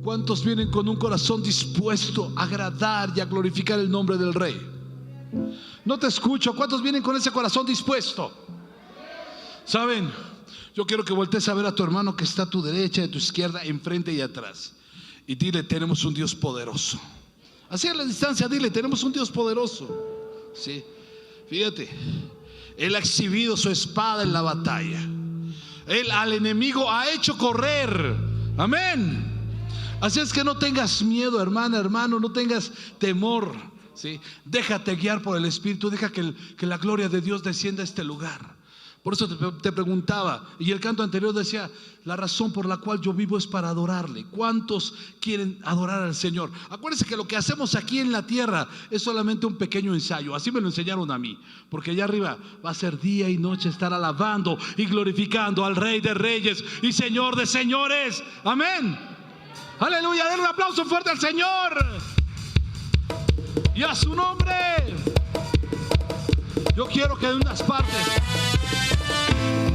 ¿Cuántos vienen con un corazón dispuesto a agradar y a glorificar el nombre del Rey? No te escucho. ¿Cuántos vienen con ese corazón dispuesto? ¿Saben? Yo quiero que voltees a ver a tu hermano que está a tu derecha, a tu izquierda, enfrente y atrás, y dile: tenemos un Dios poderoso. Así a la distancia, dile: tenemos un Dios poderoso. Sí. Fíjate, Él ha exhibido su espada en la batalla. Él al enemigo ha hecho correr. Amén. Así es que no tengas miedo, hermana, hermano, no tengas temor, ¿sí? Déjate guiar por el Espíritu. Deja que la gloria de Dios descienda a este lugar. Por eso te preguntaba, y el canto anterior decía: la razón por la cual yo vivo es para adorarle. ¿Cuántos quieren adorar al Señor? Acuérdense que lo que hacemos aquí en la tierra es solamente un pequeño ensayo. Así me lo enseñaron a mí, porque allá arriba va a ser día y noche estar alabando y glorificando al Rey de Reyes y Señor de Señores. Amén. Aleluya. Den un aplauso fuerte al Señor y a su nombre. Yo quiero que en unas partes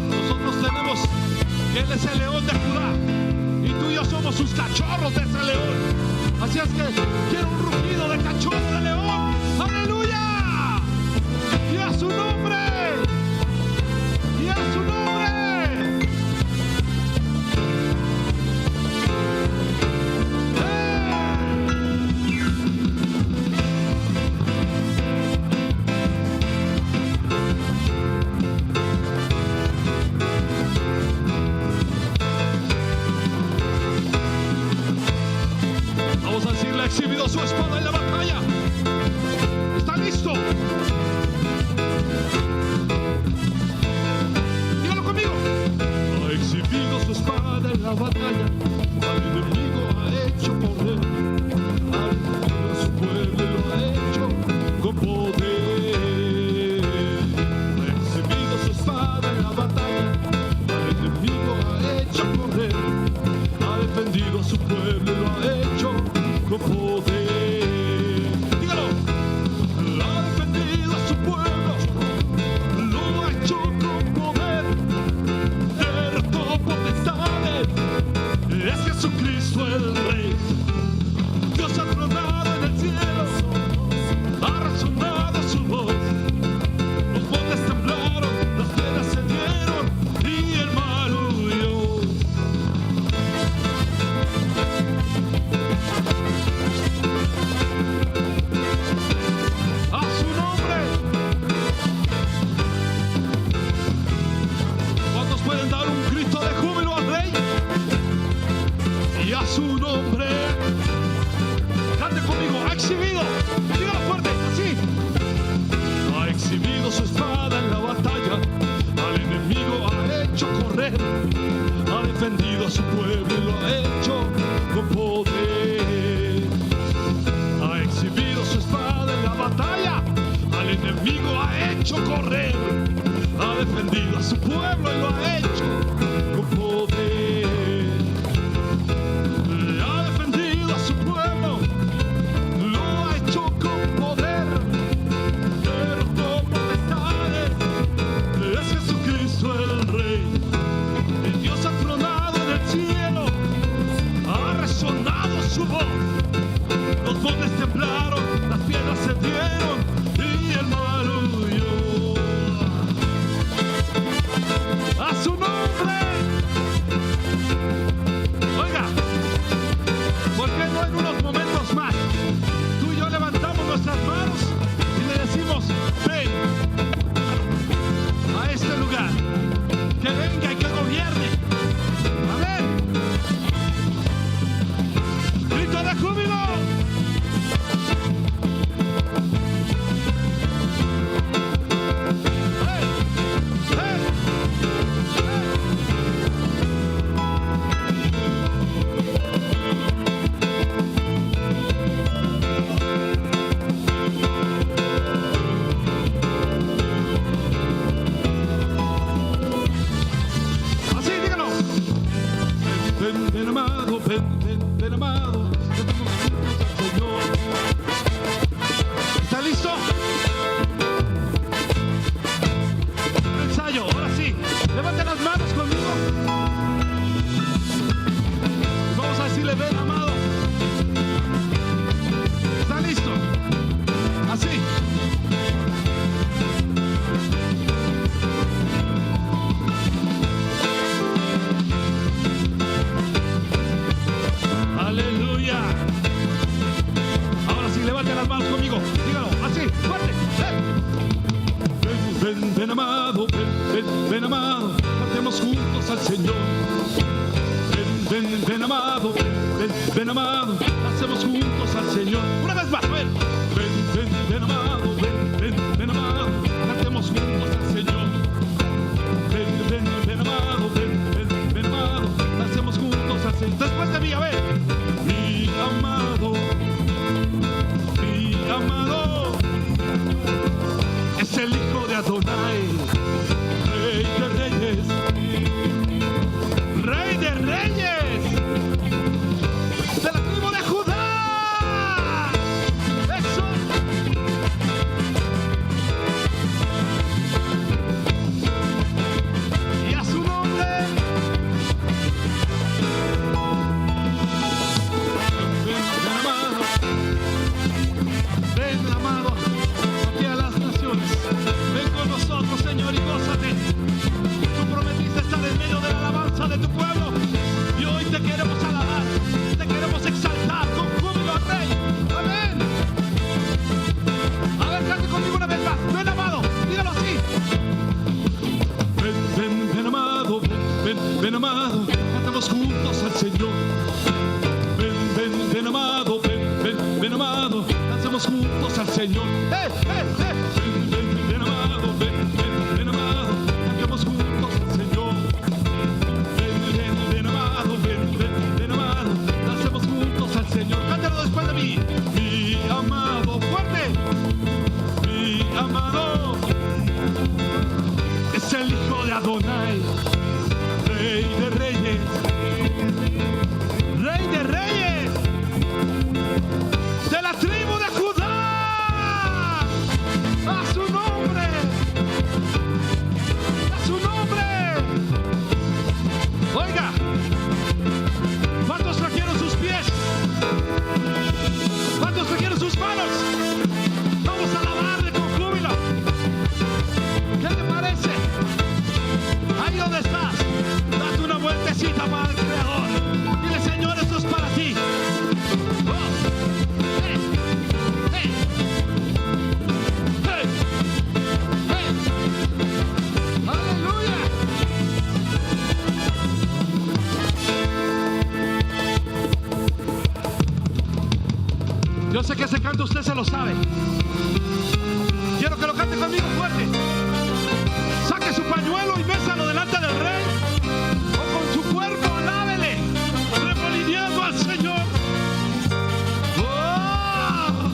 nosotros tenemos que Él es el león de Judá, y tú y yo somos sus cachorros de ese león. Así es que quiero un rugido de cachorro de león. ¡Aleluya! Y a su nombre. Y a su nombre. Vamos a decirle: ha exhibido su espada en la batalla. ¿Está listo? Dígalo conmigo. Ha exhibido su espada en la batalla. Al enemigo ha hecho correr. Al enemigo a su pueblo lo ha hecho con poder. Ha exhibido su espada en la batalla. Al enemigo ha hecho correr. Ha defendido a su pueblo y lo ha hecho con poder. Dígalo. Ha defendido a su pueblo, lo ha hecho con poder. Derrotó potestades. Es Jesucristo el Rey. Dios ha tronado en el cielo, ha resonado su voz. Los montes temblaron, las piedras se dieron y el mar huyó. A su nombre. ¿Cuántos pueden dar un grito de júbilo al Rey? Y a su nombre. Cante conmigo: ha exhibido. Dígalo fuerte, así. Ha exhibido su espada en la batalla. Al enemigo ha hecho correr. Ha defendido a su pueblo y lo ha hecho con poder. Ha exhibido su espada en la batalla. Al enemigo ha hecho correr. Ha defendido a su pueblo y lo ha hecho con poder. Ha defendido a su pueblo, lo ha hecho con poder. Derrotó potestades. Es Jesucristo el Rey. El Dios ha tronado en el cielo, ha resonado su voz. Los montes temblaron, las piedras se dieron y el mar huyó. A su nombre. Oiga, ¿por qué no en unos momentos más tú y yo levantamos nuestras manos y le decimos: ven a este lugar, que venga y que gobierne? Amén. Grito de júbilo. Así, dígalo. Ven, ven, amado, ven, amado. Cantemos juntos al Señor. ¿Está listo? Ensayo, ahora sí. Levanta las manos conmigo. Vamos a decirle: ven, amado. ven amado, ven amado, cantemos juntos al Señor. Ven amado, ven amado, hacemos juntos al Señor. Una vez más, ven amado, ven amado, cantemos juntos al Señor. Ven amado, ven amado, hacemos juntos al Señor. Después de mí, a ver, mi amado es el Hijo de Adonai, Rey de Reyes, Rey de Reyes, de la tribu de Judá. Eso. Y a su nombre. Ven amado, aquí a las naciones. Ven con nosotros, Señor, y gózate. Tú prometiste estar en medio de la alabanza de tu pueblo. Y hoy te queremos alabar, te queremos exaltar con júbilo al Rey. Amén. A ver, cante conmigo una vez más. Ven amado, dígalo así. Ven amado, ven amado, cantamos juntos al Señor. Ven amado, ven amado, hacemos juntos al Señor. Ven amado, ven amado, cantemos juntos al Señor. Ven amado, ven amado, hacemos juntos al Señor. Cántalo después de mí. Mi amado, fuerte. Mi amado es el Hijo de Adonai, Rey de Reyes, Rey de Reyes, de la tribu de Judá. A su nombre, a su nombre. Oiga, ¿cuántos trajeron sus pies? ¿Cuántos trajeron sus manos? Vamos a alabarle con júbilo. ¿Qué te parece? Ahí donde estás, date una vueltecita para el Creador. Dile, Señor, esto es para ti. Aleluya. Yo sé que ese canto usted se lo sabe. Quiero que lo cante conmigo fuerte. Saque su pañuelo y bésalo delante del Rey. O con su cuerpo alábele, remolineando al Señor. ¡Oh!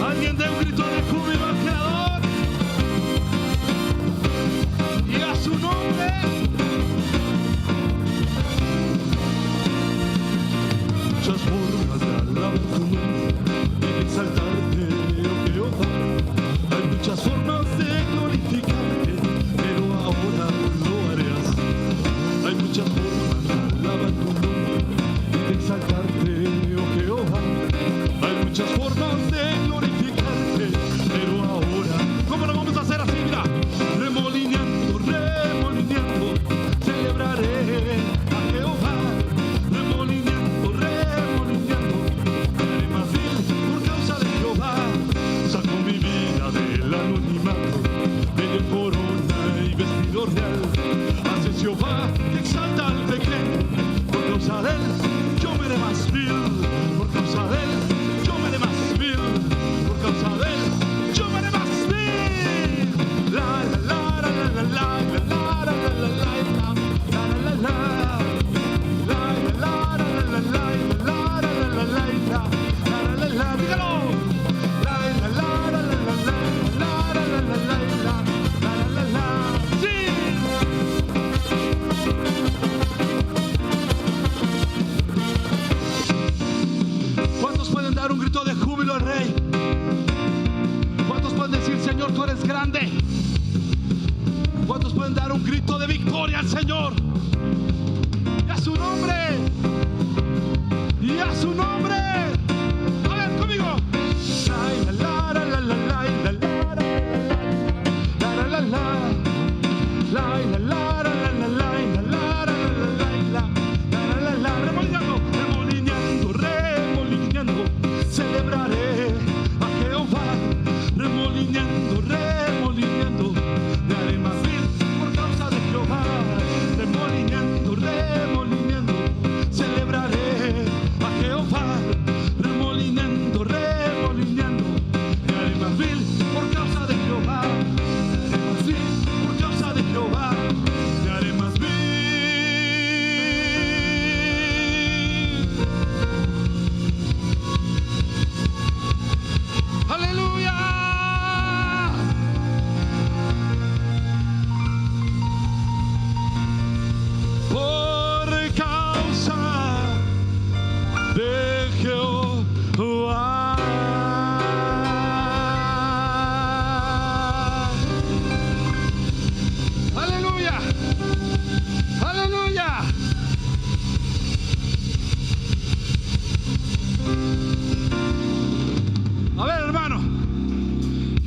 Alguien dé un grito de júbilo al Creador. Y a su nombre. Muchas formas de alabar tu nombre y de exaltarte, oh Jehová. Hay muchas formas de glorificarte, pero ahora lo harás. Hay muchas formas de alabar tu nombre y de exaltarte, oh Jehová. Hay muchas formas de glorificarte, pero ahora, ¿cómo lo vamos a hacer así? Mira, remolineando, remolineando, celebraré a Jehová. Remolineando, remolineando, haré más vil por causa de Jehová. Saco mi vida del anonimato, de corona y vestido real. Hace Jehová que exalta al pequeño, por causa de él yo me haré más vil. Por causa de él yo me haré más vil. Por causa de él yo me haré más vil. La la la la la la la la la la la la la la. ¿Cuántos pueden dar un grito de júbilo al Rey? ¿Cuántos pueden decir, Señor, tú eres grande? ¿Cuántos pueden dar un grito de victoria al Señor? Y a su nombre. Y a su nombre. A ver, conmigo. La la la la la la la la la la la la la. Remolineando, remolineando, celebraré a Jehová. Remolineando, remolineando.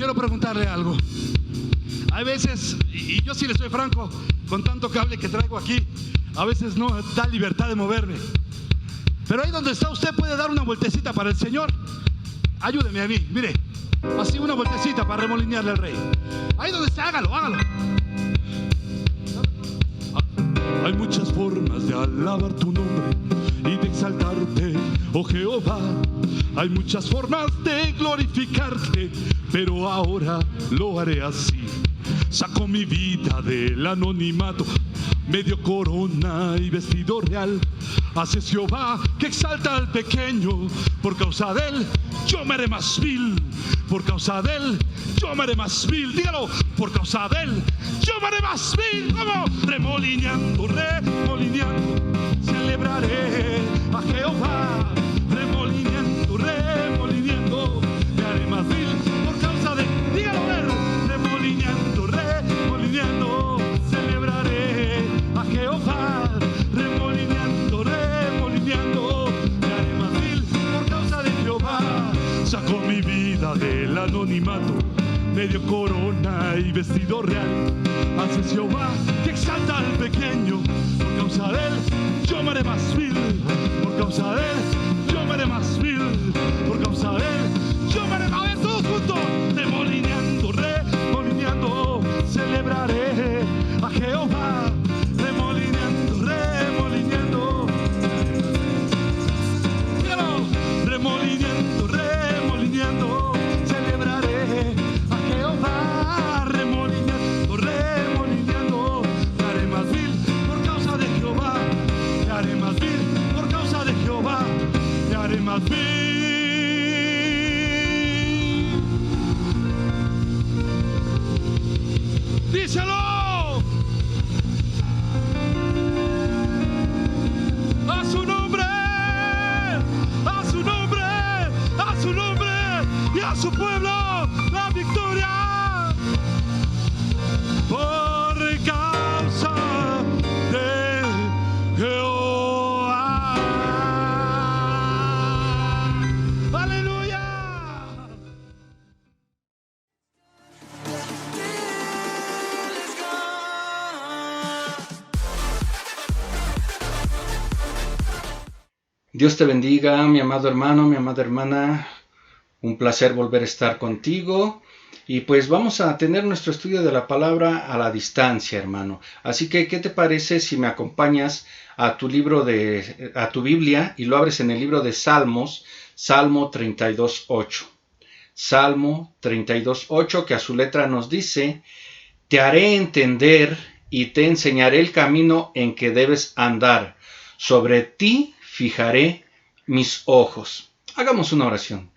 quiero preguntarle algo. Hay veces, y yo sí le soy franco, con tanto cable que traigo aquí, a veces no da libertad de moverme. Pero ahí donde está usted puede dar una vueltecita para el Señor. Ayúdeme a mí, mire, así una vueltecita para remolinearle al Rey. Ahí donde está, hágalo, hágalo. Hay muchas formas de alabar tu nombre y de exaltarte, oh Jehová. Hay muchas formas de glorificarte, pero ahora lo haré así. Saco mi vida del anonimato, medio corona y vestido real. Hace Jehová que exalta al pequeño, por causa de él yo me haré más vil. Por causa de él yo me haré más vil. Dígalo, por causa de él yo me haré más vil. Como remolineando, remolineando, celebraré a Jehová. Remolineando, remolineando, me haré más vil por causa de él. Dígalo, ver, remolineando, remolineando, celebraré a Jehová. Remolineando, remolineando, me haré más vil por causa de Jehová. Sacó mi vida del anonimato, medio corona y vestido real. Hace Jehová que exalta al pequeño, por causa de él yo me haré más vil. Por causa de él yo me haré más vil. Por causa de él yo me haré más vil. Todos juntos, remolineando, remolineando, celebraré a Jehová. Remolineando, remolineando, remolineando, remolineando, celebraré a Jehová. Remolineando, remolineando, me haré más vil por causa de Jehová. Me haré más vil por causa de Jehová. Me haré más vil. Díselo. A su nombre, a su nombre, a su nombre y a su pueblo la victoria. Por causa de Jehová. Aleluya. Dios te bendiga, mi amado hermano, mi amada hermana. Un placer volver a estar contigo. Y pues vamos a tener nuestro estudio de la palabra a la distancia, hermano. Así que, ¿qué te parece si me acompañas a tu Biblia y lo abres en el libro de Salmos, Salmo 32:8. Salmo 32:8, que a su letra nos dice: te haré entender y te enseñaré el camino en que debes andar. Sobre ti fijaré mis ojos. Hagamos una oración.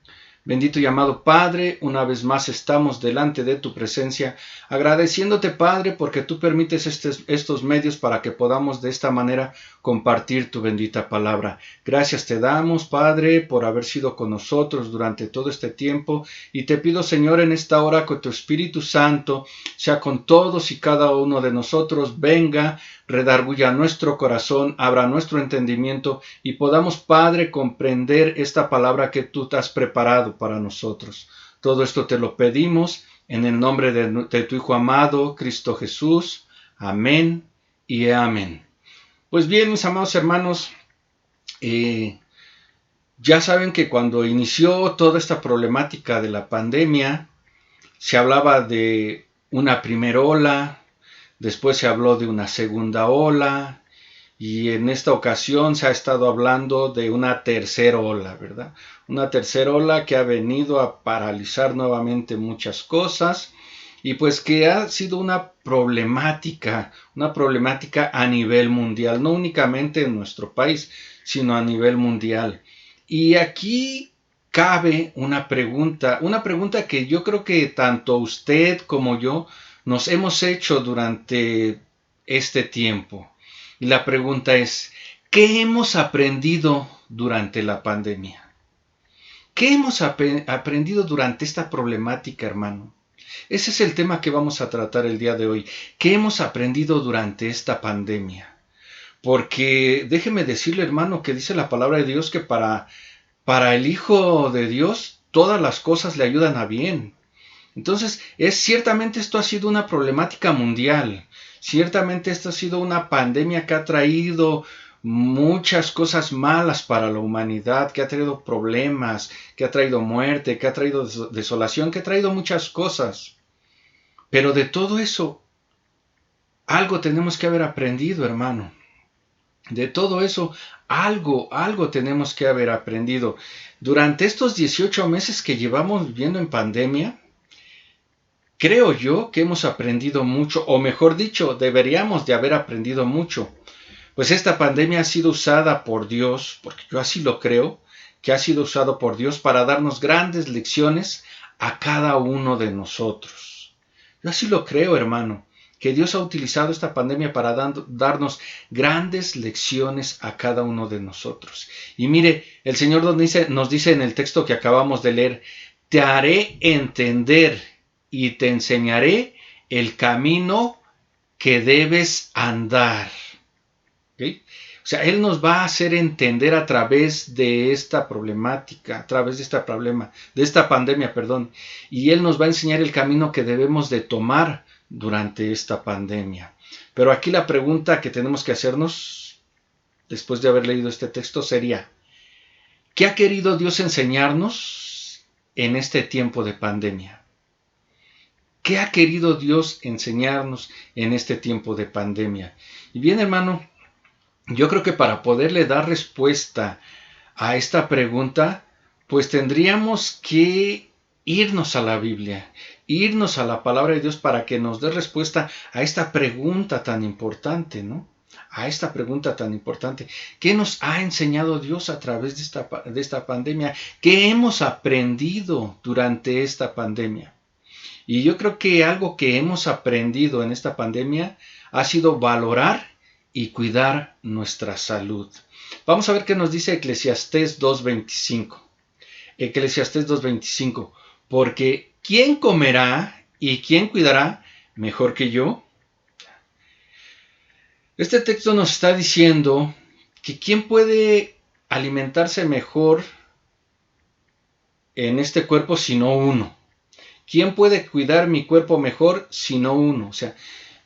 Bendito y amado Padre, una vez más estamos delante de tu presencia, agradeciéndote, Padre, porque tú permites estos medios para que podamos de esta manera compartir tu bendita palabra. Gracias te damos, Padre, por haber sido con nosotros durante todo este tiempo, y te pido, Señor, en esta hora que tu Espíritu Santo sea con todos y cada uno de nosotros, venga, redarguya nuestro corazón, abra nuestro entendimiento y podamos, Padre, comprender esta palabra que tú te has preparado para nosotros. Todo esto te lo pedimos en el nombre de tu Hijo amado, Cristo Jesús. Amén y amén. Pues bien, mis amados hermanos, ya saben que cuando inició toda esta problemática de la pandemia, se hablaba de una primera ola, después se habló de una segunda ola, y en esta ocasión se ha estado hablando de una tercera ola, ¿verdad? Una tercera ola que ha venido a paralizar nuevamente muchas cosas, y pues que ha sido una problemática a nivel mundial, no únicamente en nuestro país, sino a nivel mundial. Y aquí cabe una pregunta que yo creo que tanto usted como yo nos hemos hecho durante este tiempo. Y la pregunta es, ¿qué hemos aprendido durante la pandemia? ¿Qué hemos aprendido durante esta problemática, hermano? Ese es el tema que vamos a tratar el día de hoy. ¿Qué hemos aprendido durante esta pandemia? Porque déjeme decirle, hermano, que dice la palabra de Dios que para el Hijo de Dios todas las cosas le ayudan a bien. Entonces, ciertamente esto ha sido una problemática mundial. Ciertamente esto ha sido una pandemia que ha traído muchas cosas malas para la humanidad, que ha traído problemas, que ha traído muerte, que ha traído desolación, que ha traído muchas cosas. Pero de todo eso, algo tenemos que haber aprendido, hermano. De todo eso, algo tenemos que haber aprendido. Durante estos 18 meses que llevamos viviendo en pandemia, creo yo que hemos aprendido mucho, o mejor dicho, deberíamos de haber aprendido mucho. Pues esta pandemia ha sido usada por Dios, porque yo así lo creo, que ha sido usado por Dios para darnos grandes lecciones a cada uno de nosotros. Yo así lo creo, hermano, que Dios ha utilizado esta pandemia para darnos grandes lecciones a cada uno de nosotros. Y mire, el Señor nos dice en el texto que acabamos de leer, te haré entender y te enseñaré el camino que debes andar. ¿Okay? O sea, Él nos va a hacer entender a través de esta problemática, a través de esta pandemia, y Él nos va a enseñar el camino que debemos de tomar durante esta pandemia. Pero aquí la pregunta que tenemos que hacernos, después de haber leído este texto, sería, ¿qué ha querido Dios enseñarnos en este tiempo de pandemia? ¿Qué ha querido Dios enseñarnos en este tiempo de pandemia? Y bien, hermano, yo creo que para poderle dar respuesta a esta pregunta, pues tendríamos que irnos a la Biblia, irnos a la palabra de Dios para que nos dé respuesta a esta pregunta tan importante, ¿no? A esta pregunta tan importante. ¿Qué nos ha enseñado Dios a través de esta pandemia? ¿Qué hemos aprendido durante esta pandemia? Y yo creo que algo que hemos aprendido en esta pandemia ha sido valorar y cuidar nuestra salud. Vamos a ver qué nos dice Eclesiastés 2.25. Eclesiastés 2.25. Porque ¿quién comerá y quién cuidará mejor que yo? Este texto nos está diciendo que ¿quién puede alimentarse mejor en este cuerpo sino uno? ¿Quién puede cuidar mi cuerpo mejor sino uno? O sea,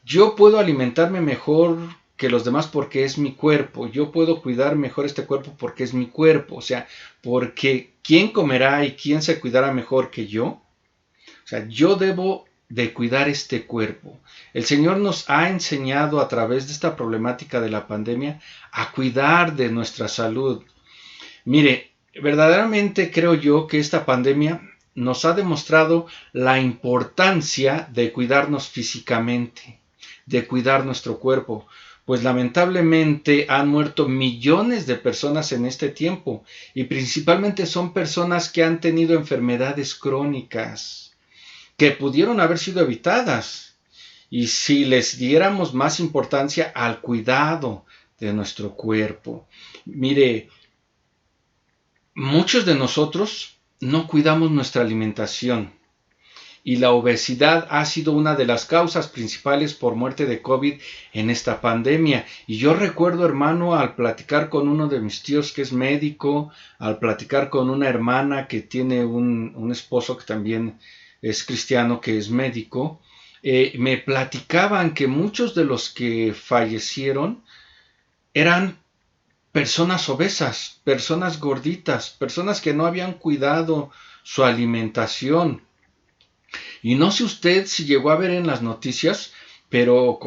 yo puedo alimentarme mejor que los demás porque es mi cuerpo. Yo puedo cuidar mejor este cuerpo porque es mi cuerpo. O sea, porque ¿quién comerá y quién se cuidará mejor que yo? O sea, yo debo de cuidar este cuerpo. El Señor nos ha enseñado a través de esta problemática de la pandemia a cuidar de nuestra salud. Mire, verdaderamente creo yo que esta pandemia nos ha demostrado la importancia de cuidarnos físicamente, de cuidar nuestro cuerpo. Pues lamentablemente han muerto millones de personas en este tiempo y principalmente son personas que han tenido enfermedades crónicas que pudieron haber sido evitadas. Y si les diéramos más importancia al cuidado de nuestro cuerpo. Mire, muchos de nosotros no cuidamos nuestra alimentación. Y la obesidad ha sido una de las causas principales por muerte de COVID en esta pandemia. Y yo recuerdo, hermano, al platicar con uno de mis tíos que es médico, al platicar con una hermana que tiene un esposo que también es cristiano, que es médico, me platicaban que muchos de los que fallecieron eran personas obesas, personas gorditas, personas que no habían cuidado su alimentación. Y no sé usted si llegó a ver en las noticias, pero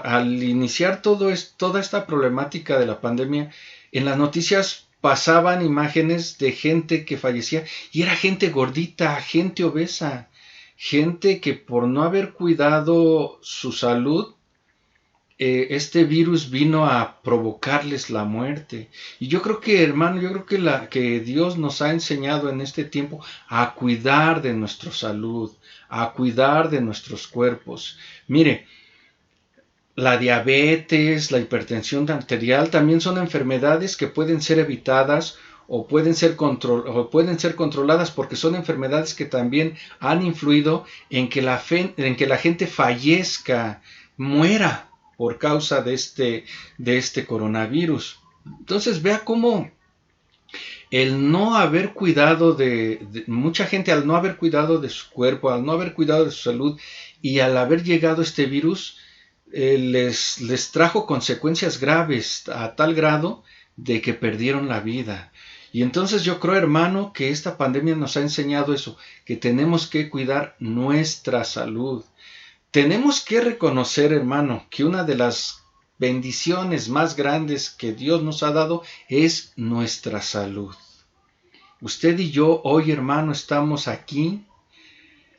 al iniciar toda esta problemática de la pandemia, en las noticias pasaban imágenes de gente que fallecía y era gente gordita, gente obesa, gente que por no haber cuidado su salud, este virus vino a provocarles la muerte. Y yo creo que, hermano, que Dios nos ha enseñado en este tiempo a cuidar de nuestra salud, a cuidar de nuestros cuerpos. Mire, la diabetes, la hipertensión arterial también son enfermedades que pueden ser evitadas o pueden ser controladas porque son enfermedades que también han influido en que la gente fallezca, muera por causa de este coronavirus. Entonces vea cómo El no haber cuidado mucha gente, al no haber cuidado de su cuerpo, al no haber cuidado de su salud, y al haber llegado este virus, les trajo consecuencias graves a tal grado de que perdieron la vida. Y entonces yo creo, hermano, que esta pandemia nos ha enseñado eso, que tenemos que cuidar nuestra salud. Tenemos que reconocer, hermano, que una de las bendiciones más grandes que Dios nos ha dado es nuestra salud. Usted y yo hoy, hermano, estamos aquí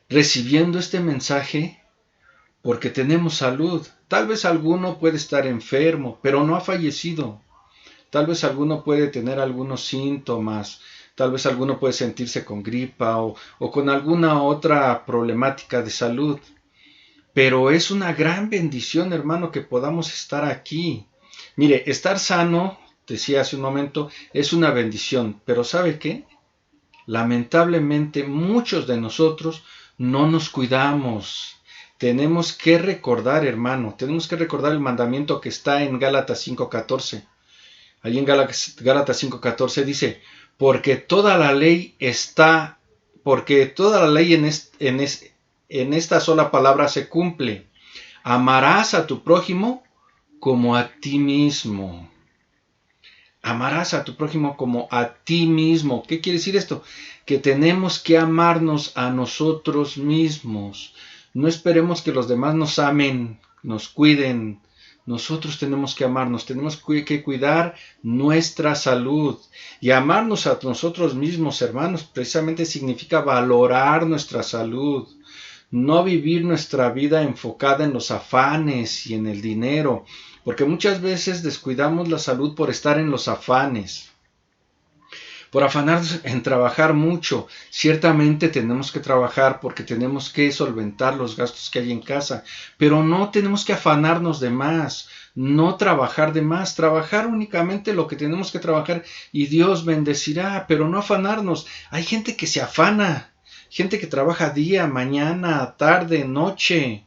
recibiendo este mensaje porque tenemos salud. Tal vez alguno puede estar enfermo, pero no ha fallecido. Tal vez alguno puede tener algunos síntomas, tal vez alguno puede sentirse con gripa o con alguna otra problemática de salud. Pero es una gran bendición, hermano, que podamos estar aquí. Mire, estar sano, decía hace un momento, es una bendición. Pero ¿sabe qué? Lamentablemente muchos de nosotros no nos cuidamos. Tenemos que recordar, hermano, tenemos que recordar el mandamiento que está en Gálatas 5:14. Allí en Gálatas 5:14 dice, porque toda la ley en esta sola palabra se cumple. Amarás a tu prójimo como a ti mismo. Amarás a tu prójimo como a ti mismo. ¿Qué quiere decir esto? Que tenemos que amarnos a nosotros mismos. No esperemos que los demás nos amen, nos cuiden. Nosotros tenemos que amarnos, tenemos que cuidar nuestra salud. Y amarnos a nosotros mismos, hermanos, precisamente significa valorar nuestra salud. No vivir nuestra vida enfocada en los afanes y en el dinero, porque muchas veces descuidamos la salud por estar en los afanes, por afanarnos en trabajar mucho. Ciertamente tenemos que trabajar porque tenemos que solventar los gastos que hay en casa, pero no tenemos que afanarnos de más, no trabajar de más, trabajar únicamente lo que tenemos que trabajar y Dios bendecirá, pero no afanarnos. Hay gente que se afana. Gente que trabaja día, mañana, tarde, noche,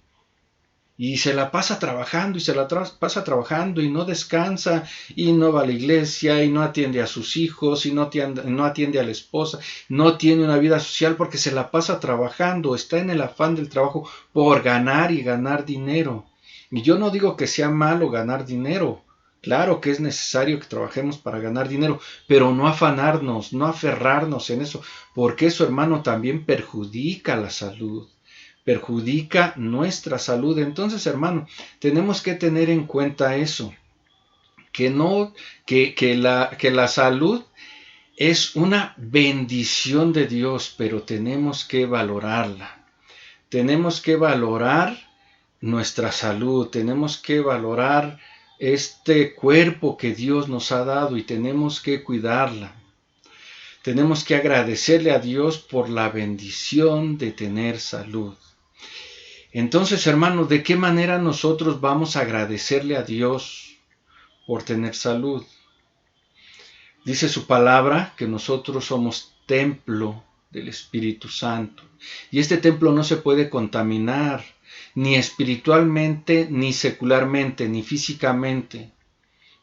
y se la pasa trabajando, y se la pasa trabajando, y no descansa, y no va a la iglesia, y no atiende a sus hijos, y no atiende a la esposa, no tiene una vida social porque se la pasa trabajando, está en el afán del trabajo por ganar y ganar dinero. Y yo no digo que sea malo ganar dinero. Claro que es necesario que trabajemos para ganar dinero, pero no afanarnos, no aferrarnos en eso, porque eso, hermano, también perjudica la salud, perjudica nuestra salud. Entonces, hermano, tenemos que tener en cuenta eso, que la salud es una bendición de Dios, pero tenemos que valorarla. Tenemos que valorar nuestra salud, tenemos que valorar este cuerpo que Dios nos ha dado y tenemos que cuidarla. Tenemos que agradecerle a Dios por la bendición de tener salud. Entonces, hermanos, ¿de qué manera nosotros vamos a agradecerle a Dios por tener salud? Dice su palabra que nosotros somos templo del Espíritu Santo. Y este templo no se puede contaminar, ni espiritualmente, ni secularmente, ni físicamente.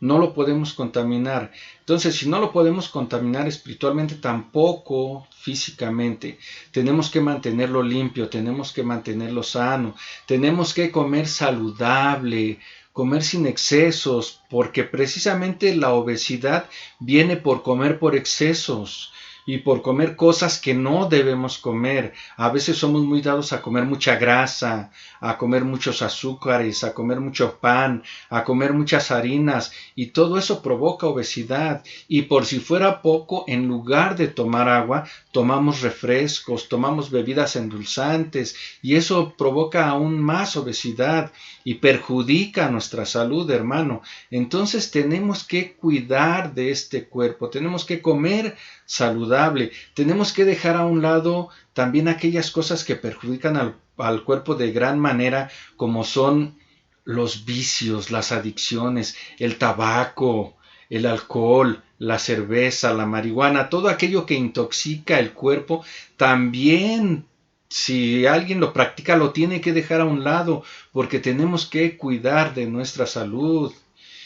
No lo podemos contaminar. Entonces, si no lo podemos contaminar espiritualmente, tampoco físicamente. Tenemos que mantenerlo limpio, tenemos que mantenerlo sano, tenemos que comer saludable, comer sin excesos, porque precisamente la obesidad viene por comer por excesos y por comer cosas que no debemos comer. A veces somos muy dados a comer mucha grasa, a comer muchos azúcares, a comer mucho pan, a comer muchas harinas, y todo eso provoca obesidad. Y por si fuera poco, en lugar de tomar agua, tomamos refrescos, tomamos bebidas endulzantes, y eso provoca aún más obesidad y perjudica nuestra salud, hermano. Entonces tenemos que cuidar de este cuerpo, tenemos que comer saludable, tenemos que dejar a un lado también aquellas cosas que perjudican al cuerpo de gran manera, como son los vicios, las adicciones, el tabaco, el alcohol, la cerveza, la marihuana, todo aquello que intoxica el cuerpo. También, si alguien lo practica, lo tiene que dejar a un lado, porque tenemos que cuidar de nuestra salud.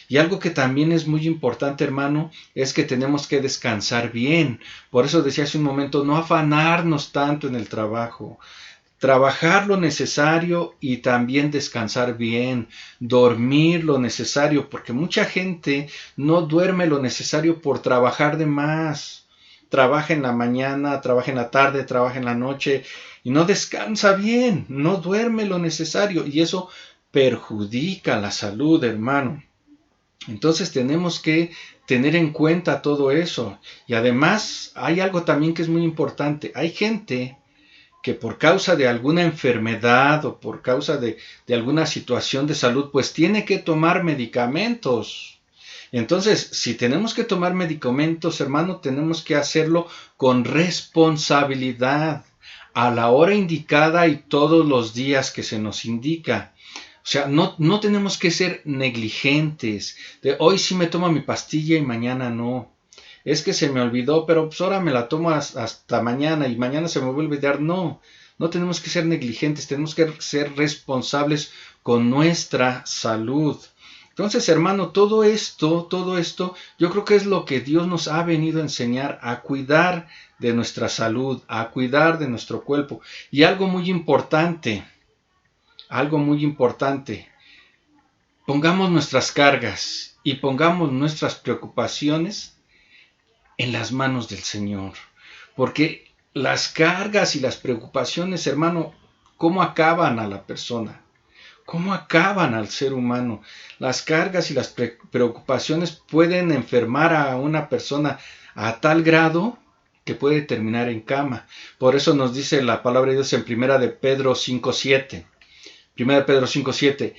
Y algo que también es muy importante, hermano, es que tenemos que descansar bien. Por eso decía hace un momento, no afanarnos tanto en el trabajo. Trabajar lo necesario y también descansar bien, dormir lo necesario, porque mucha gente no duerme lo necesario por trabajar de más. Trabaja en la mañana, trabaja en la tarde, trabaja en la noche y no descansa bien, no duerme lo necesario y eso perjudica la salud, hermano. Entonces tenemos que tener en cuenta todo eso. Y además hay algo también que es muy importante. Hay gente que por causa de alguna enfermedad o por causa de alguna situación de salud, pues tiene que tomar medicamentos. Entonces, si tenemos que tomar medicamentos, hermano, tenemos que hacerlo con responsabilidad, a la hora indicada y todos los días que se nos indica. O sea, no tenemos que ser negligentes, de hoy sí me tomo mi pastilla y mañana no. Es que se me olvidó, pero pues ahora me la tomo hasta mañana y mañana se me vuelve a olvidar. No tenemos que ser negligentes, tenemos que ser responsables con nuestra salud. Entonces, hermano, todo esto, yo creo que es lo que Dios nos ha venido a enseñar, a cuidar de nuestra salud, a cuidar de nuestro cuerpo. Y algo muy importante, pongamos nuestras cargas y pongamos nuestras preocupaciones en las manos del Señor. Porque las cargas y las preocupaciones, hermano, ¿cómo acaban a la persona? ¿Cómo acaban al ser humano? Las cargas y las preocupaciones pueden enfermar a una persona a tal grado que puede terminar en cama. Por eso nos dice la palabra de Dios en 1 de Pedro 5:7. 1 de Pedro 5:7.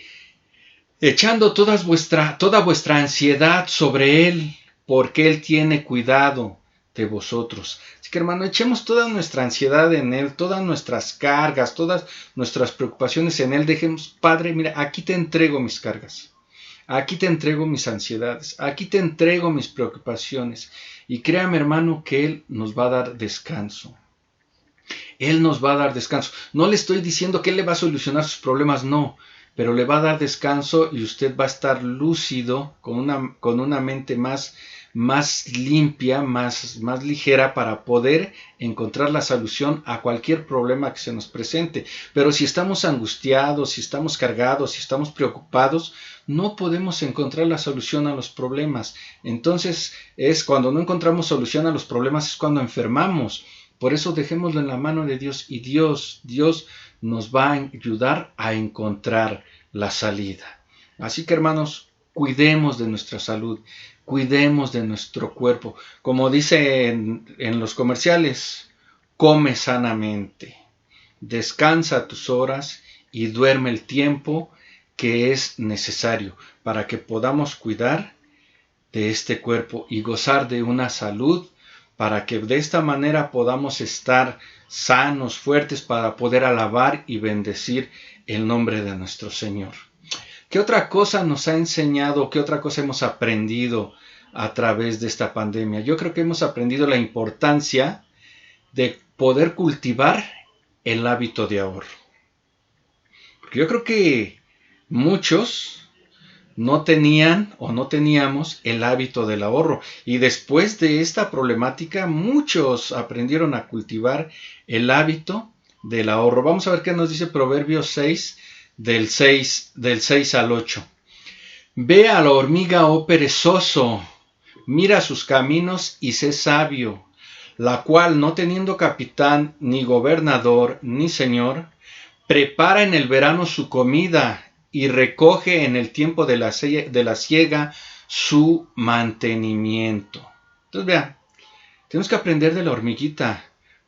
Echando toda vuestra ansiedad sobre Él, porque Él tiene cuidado de vosotros. Así que, hermano, echemos toda nuestra ansiedad en Él, todas nuestras cargas, todas nuestras preocupaciones en Él. Dejemos, Padre, mira, aquí te entrego mis cargas, aquí te entrego mis ansiedades, aquí te entrego mis preocupaciones. Y créame, hermano, que Él nos va a dar descanso. Él nos va a dar descanso. No le estoy diciendo que Él le va a solucionar sus problemas, no, pero le va a dar descanso y usted va a estar lúcido, con una mente más limpia, más ligera para poder encontrar la solución a cualquier problema que se nos presente. Pero si estamos angustiados, si estamos cargados, si estamos preocupados, no podemos encontrar la solución a los problemas. Entonces, es cuando no encontramos solución a los problemas, es cuando enfermamos. Por eso dejémoslo en la mano de Dios y Dios nos va a ayudar a encontrar la salida. Así que, hermanos, cuidemos de nuestra salud, cuidemos de nuestro cuerpo. Como dice en los comerciales, come sanamente, descansa a tus horas y duerme el tiempo que es necesario para que podamos cuidar de este cuerpo y gozar de una salud, para que de esta manera podamos estar sanos, fuertes, para poder alabar y bendecir el nombre de nuestro Señor. ¿Qué otra cosa nos ha enseñado? ¿Qué otra cosa hemos aprendido a través de esta pandemia? Yo creo que hemos aprendido la importancia de poder cultivar el hábito de ahorro. Porque yo creo que muchos no tenían o no teníamos el hábito del ahorro. Y después de esta problemática, muchos aprendieron a cultivar el hábito del ahorro. Vamos a ver qué nos dice Proverbios 6, del 6 al 8. Ve a la hormiga, oh perezoso, mira sus caminos y sé sabio, la cual, no teniendo capitán, ni gobernador, ni señor, prepara en el verano su comida y recoge en el tiempo de la siega su mantenimiento. Entonces, vean, tenemos que aprender de la hormiguita,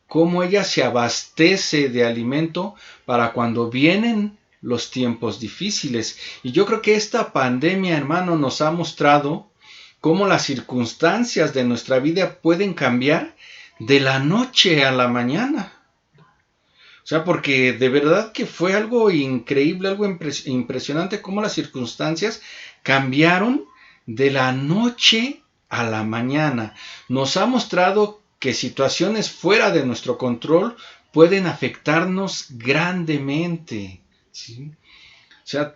cómo ella se abastece de alimento para cuando vienen los tiempos difíciles. Y yo creo que esta pandemia, hermano, nos ha mostrado cómo las circunstancias de nuestra vida pueden cambiar de la noche a la mañana. O sea, porque de verdad que fue algo increíble, algo impresionante cómo las circunstancias cambiaron de la noche a la mañana. Nos ha mostrado que situaciones fuera de nuestro control pueden afectarnos grandemente, ¿sí? O sea,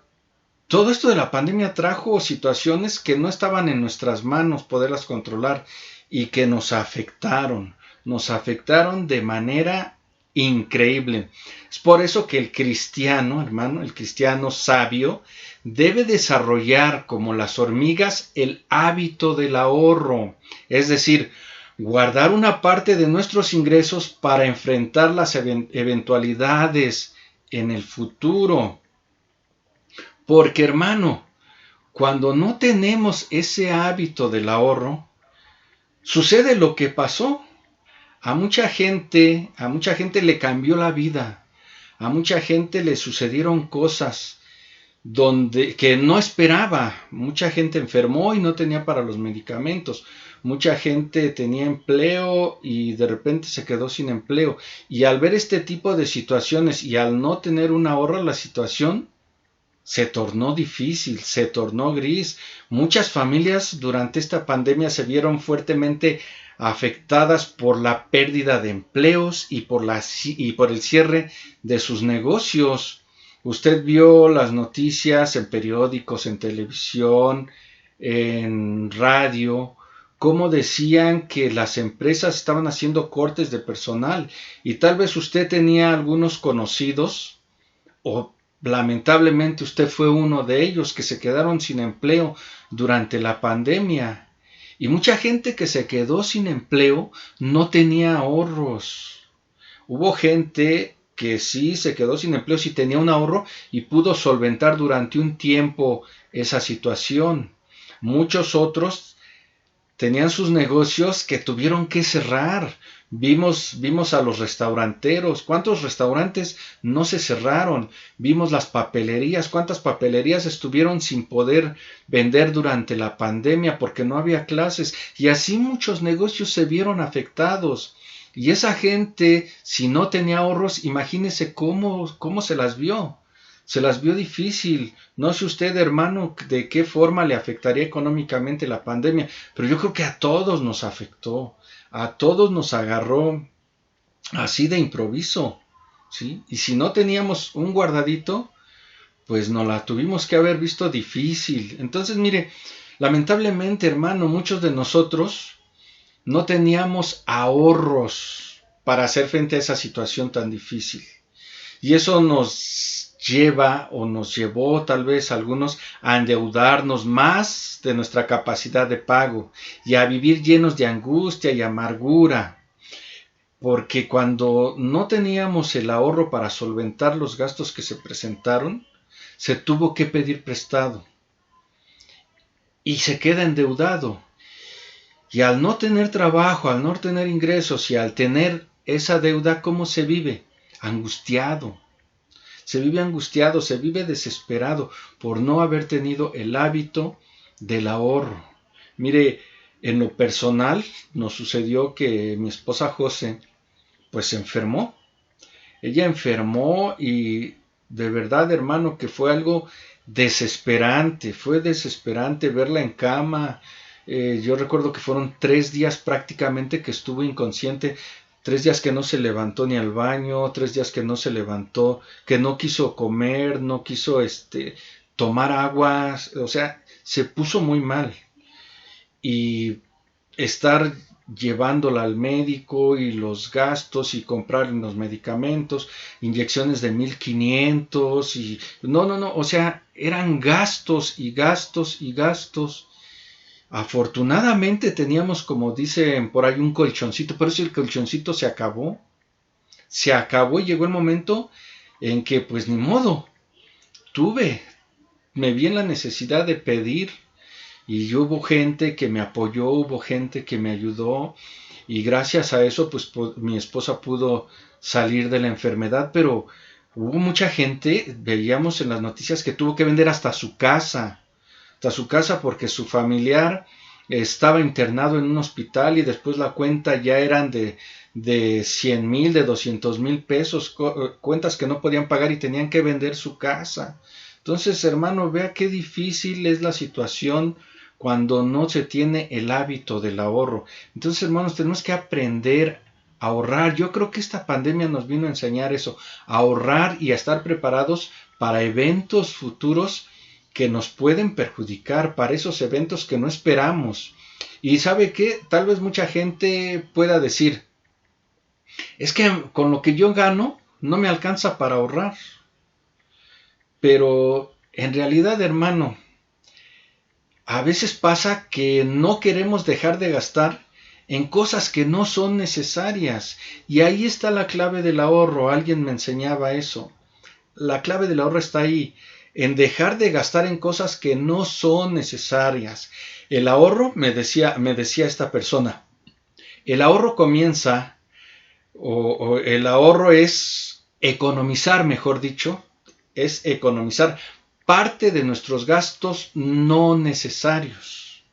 todo esto de la pandemia trajo situaciones que no estaban en nuestras manos poderlas controlar y que nos afectaron de manera increíble. Es por eso que el cristiano, hermano, el cristiano sabio, debe desarrollar como las hormigas el hábito del ahorro, es decir, guardar una parte de nuestros ingresos para enfrentar las eventualidades en el futuro. Porque, hermano, cuando no tenemos ese hábito del ahorro, sucede lo que pasó. A mucha gente le cambió la vida. A mucha gente le sucedieron cosas que no esperaba. Mucha gente enfermó y no tenía para los medicamentos. Mucha gente tenía empleo y de repente se quedó sin empleo. Y al ver este tipo de situaciones y al no tener un ahorro, la situación se tornó difícil, se tornó gris. Muchas familias durante esta pandemia se vieron fuertemente afectadas por la pérdida de empleos y por el cierre de sus negocios. Usted vio las noticias en periódicos, en televisión, en radio, cómo decían que las empresas estaban haciendo cortes de personal y tal vez usted tenía algunos conocidos o lamentablemente usted fue uno de ellos que se quedaron sin empleo durante la pandemia. Y mucha gente que se quedó sin empleo no tenía ahorros. Hubo gente que sí se quedó sin empleo, sí tenía un ahorro y pudo solventar durante un tiempo esa situación. Muchos otros tenían sus negocios que tuvieron que cerrar. Vimos a los restauranteros, ¿cuántos restaurantes no se cerraron? Vimos las papelerías, ¿cuántas papelerías estuvieron sin poder vender durante la pandemia porque no había clases? Y así muchos negocios se vieron afectados. Y esa gente, si no tenía ahorros, imagínese cómo se las vio. Se las vio difícil. No sé usted, hermano, de qué forma le afectaría económicamente la pandemia, pero yo creo que a todos nos afectó. A todos nos agarró así de improviso, ¿sí? Y si no teníamos un guardadito, pues nos la tuvimos que haber visto difícil. Entonces, mire, lamentablemente, hermano, muchos de nosotros no teníamos ahorros para hacer frente a esa situación tan difícil. Y eso nos lleva o nos llevó tal vez a algunos a endeudarnos más de nuestra capacidad de pago y a vivir llenos de angustia y amargura, porque cuando no teníamos el ahorro para solventar los gastos que se presentaron, se tuvo que pedir prestado y se queda endeudado. Y al no tener trabajo, al no tener ingresos y al tener esa deuda, ¿cómo se vive? Angustiado. Se vive angustiado, se vive desesperado por no haber tenido el hábito del ahorro. Mire, en lo personal nos sucedió que mi esposa José pues se enfermó. Ella enfermó y de verdad, hermano, que fue algo desesperante. Fue desesperante verla en cama. Yo recuerdo que fueron 3 días prácticamente que estuvo inconsciente. 3 días que no se levantó ni al baño, 3 días que no se levantó, que no quiso comer, no quiso tomar agua, o sea, se puso muy mal. Y estar llevándola al médico y los gastos y comprar los medicamentos, inyecciones de 1,500 y no, o sea, eran gastos y gastos y gastos. Afortunadamente teníamos, como dicen por ahí, un colchoncito, pero si el colchoncito se acabó y llegó el momento en que pues ni modo, me vi en la necesidad de pedir y hubo gente que me apoyó, hubo gente que me ayudó y gracias a eso pues mi esposa pudo salir de la enfermedad, pero hubo mucha gente, veíamos en las noticias que tuvo que vender hasta su casa porque su familiar estaba internado en un hospital y después la cuenta ya eran de 100,000, de 200,000 pesos, cuentas que no podían pagar y tenían que vender su casa. Entonces, hermano, vea qué difícil es la situación cuando no se tiene el hábito del ahorro. Entonces, hermanos, tenemos que aprender a ahorrar. Yo creo que esta pandemia nos vino a enseñar eso, a ahorrar y a estar preparados para eventos futuros que nos pueden perjudicar, para esos eventos que no esperamos. Y ¿sabe qué? Tal vez mucha gente pueda decir, es que con lo que yo gano no me alcanza para ahorrar. Pero en realidad, hermano, a veces pasa que no queremos dejar de gastar en cosas que no son necesarias. Y ahí está la clave del ahorro. Alguien me enseñaba eso. La clave del ahorro está ahí, en dejar de gastar en cosas que no son necesarias. El ahorro, me decía esta persona, el ahorro comienza, o el ahorro es economizar, mejor dicho, es economizar parte de nuestros gastos no necesarios.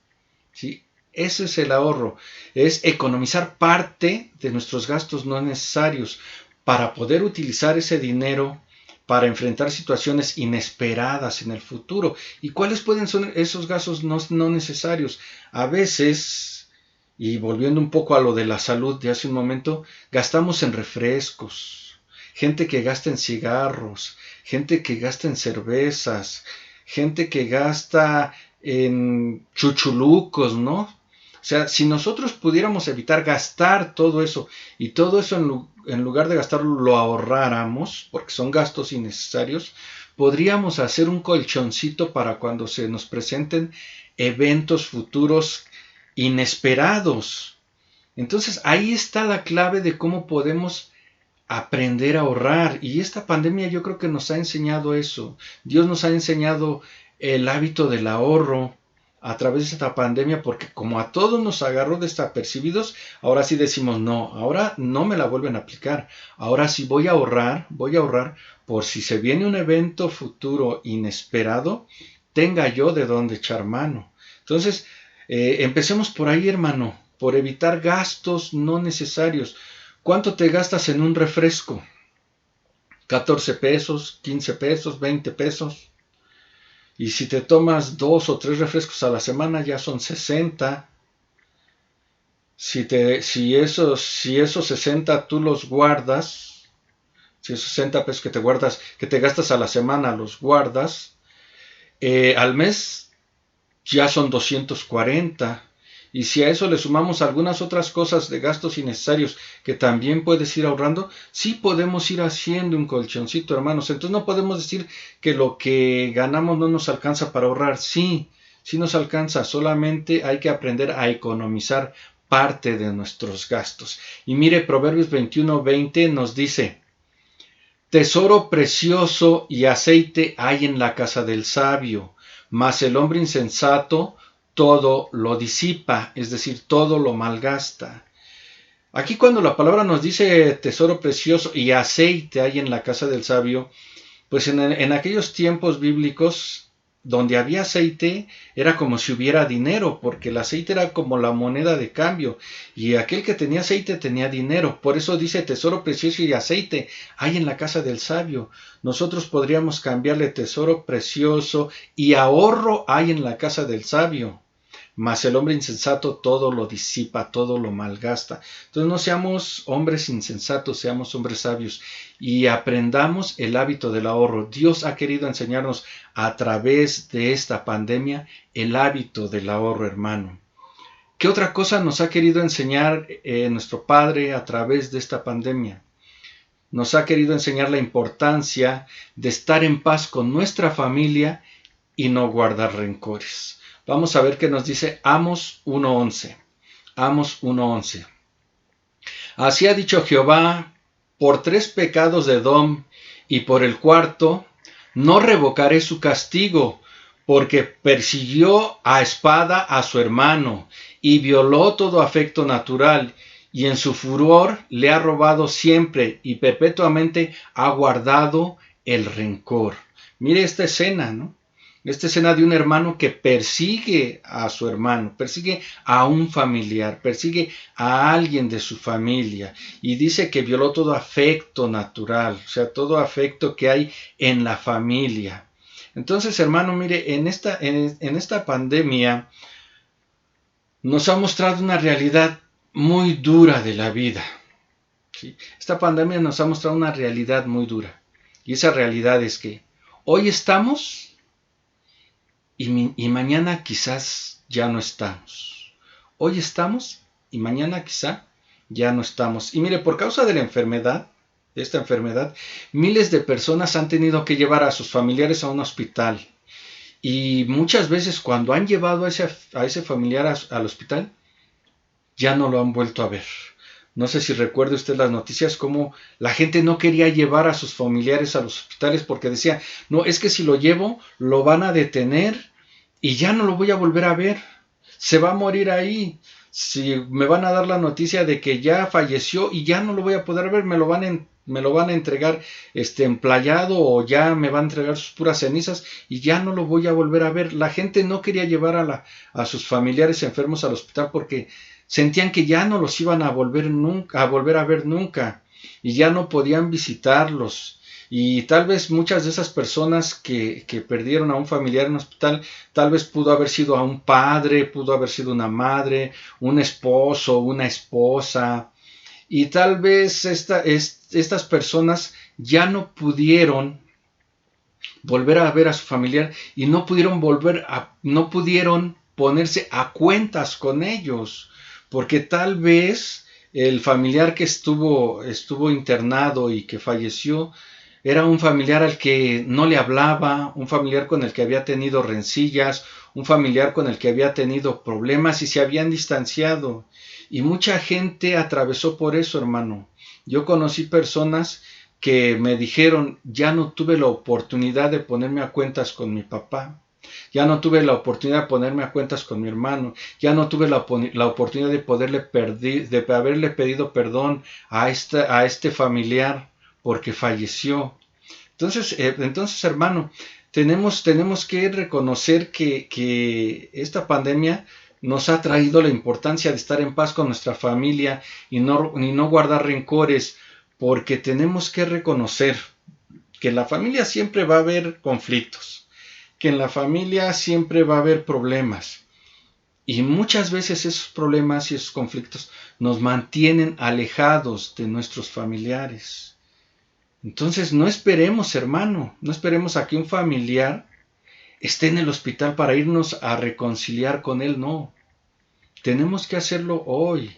¿Sí? Ese es el ahorro, es economizar parte de nuestros gastos no necesarios para poder utilizar ese dinero para enfrentar situaciones inesperadas en el futuro. ¿Y cuáles pueden ser esos gastos no necesarios? A veces, y volviendo un poco a lo de la salud de hace un momento, gastamos en refrescos, gente que gasta en cigarros, gente que gasta en cervezas, gente que gasta en chuchulucos, ¿no? O sea, si nosotros pudiéramos evitar gastar todo eso, y todo eso en lugar de gastarlo lo ahorráramos, porque son gastos innecesarios, podríamos hacer un colchoncito para cuando se nos presenten eventos futuros inesperados. Entonces ahí está la clave de cómo podemos aprender a ahorrar. Y esta pandemia yo creo que nos ha enseñado eso. Dios nos ha enseñado el hábito del ahorro a través de esta pandemia, porque como a todos nos agarró desapercibidos, ahora sí decimos no, ahora no me la vuelven a aplicar, ahora sí voy a ahorrar por si se viene un evento futuro inesperado, tenga yo de dónde echar mano. Entonces, empecemos por ahí, hermano, por evitar gastos no necesarios. ¿Cuánto te gastas en un refresco? 14 pesos, 15 pesos, 20 pesos. Y si te tomas 2 o 3 refrescos a la semana, ya son 60. Si esos 60 tú los guardas, si esos 60 pesos que te gastas a la semana, los guardas, al mes ya son 240. Y si a eso le sumamos algunas otras cosas de gastos innecesarios que también puedes ir ahorrando, sí podemos ir haciendo un colchoncito, hermanos. Entonces no podemos decir que lo que ganamos no nos alcanza para ahorrar. Sí, sí nos alcanza, solamente hay que aprender a economizar parte de nuestros gastos. Y mire, Proverbios 21:20 nos dice, tesoro precioso y aceite hay en la casa del sabio, mas el hombre insensato todo lo disipa, es decir, todo lo malgasta. Aquí cuando la palabra nos dice tesoro precioso y aceite hay en la casa del sabio, pues en aquellos tiempos bíblicos donde había aceite era como si hubiera dinero, porque el aceite era como la moneda de cambio, y aquel que tenía aceite tenía dinero. Por eso dice tesoro precioso y aceite hay en la casa del sabio. Nosotros podríamos cambiarle tesoro precioso y ahorro hay en la casa del sabio. Mas el hombre insensato todo lo disipa, todo lo malgasta. Entonces no seamos hombres insensatos, seamos hombres sabios y aprendamos el hábito del ahorro. Dios ha querido enseñarnos a través de esta pandemia el hábito del ahorro, hermano. ¿Qué otra cosa nos ha querido enseñar nuestro Padre a través de esta pandemia? Nos ha querido enseñar la importancia de estar en paz con nuestra familia y no guardar rencores. Vamos a ver qué nos dice Amos 1:11. Amos 1:11. Así ha dicho Jehová, por 3 pecados de Edom y por el 4, no revocaré su castigo, porque persiguió a espada a su hermano y violó todo afecto natural, y en su furor le ha robado siempre y perpetuamente ha guardado el rencor. Mire esta escena, ¿no? Esta escena de un hermano que persigue a su hermano, persigue a un familiar, persigue a alguien de su familia y dice que violó todo afecto natural, o sea, todo afecto que hay en la familia. Entonces, hermano, mire, en esta pandemia nos ha mostrado una realidad muy dura de la vida. ¿Sí? Esta pandemia nos ha mostrado una realidad muy dura y esa realidad es que hoy estamos y mañana quizás ya no estamos. Hoy estamos y mañana quizá ya no estamos. Y mire, por causa de la enfermedad, de esta enfermedad, miles de personas han tenido que llevar a sus familiares a un hospital. Y muchas veces cuando han llevado a ese familiar al hospital, ya no lo han vuelto a ver. No sé si recuerde usted las noticias, como la gente no quería llevar a sus familiares a los hospitales porque decía, no, es que si lo llevo, lo van a detener y ya no lo voy a volver a ver. Se va a morir ahí. Si me van a dar la noticia de que ya falleció y ya no lo voy a poder ver, me lo van a entregar emplayado, o ya me van a entregar sus puras cenizas y ya no lo voy a volver a ver. La gente no quería llevar a sus familiares enfermos al hospital porque sentían que ya no los iban a volver a ver nunca y ya no podían visitarlos. Y tal vez muchas de esas personas que perdieron a un familiar en un hospital, tal vez pudo haber sido a un padre, pudo haber sido una madre, un esposo, una esposa. Y tal vez estas personas ya no pudieron volver a ver a su familiar y no pudieron no pudieron ponerse a cuentas con ellos, porque tal vez el familiar que estuvo internado y que falleció era un familiar al que no le hablaba, un familiar con el que había tenido rencillas, un familiar con el que había tenido problemas y se habían distanciado. Y mucha gente atravesó por eso, hermano. Yo conocí personas que me dijeron, ya no tuve la oportunidad de ponerme a cuentas con mi papá, ya no tuve la oportunidad de ponerme a cuentas con mi hermano, ya no tuve la oportunidad de haberle pedido perdón a este familiar porque falleció. Entonces, hermano, tenemos que reconocer que esta pandemia nos ha traído la importancia de estar en paz con nuestra familia y no guardar rencores, porque tenemos que reconocer que en la familia siempre va a haber conflictos, que en la familia siempre va a haber problemas. Y muchas veces esos problemas y esos conflictos nos mantienen alejados de nuestros familiares. Entonces no esperemos, hermano, no esperemos a que un familiar esté en el hospital para irnos a reconciliar con él, no. Tenemos que hacerlo hoy.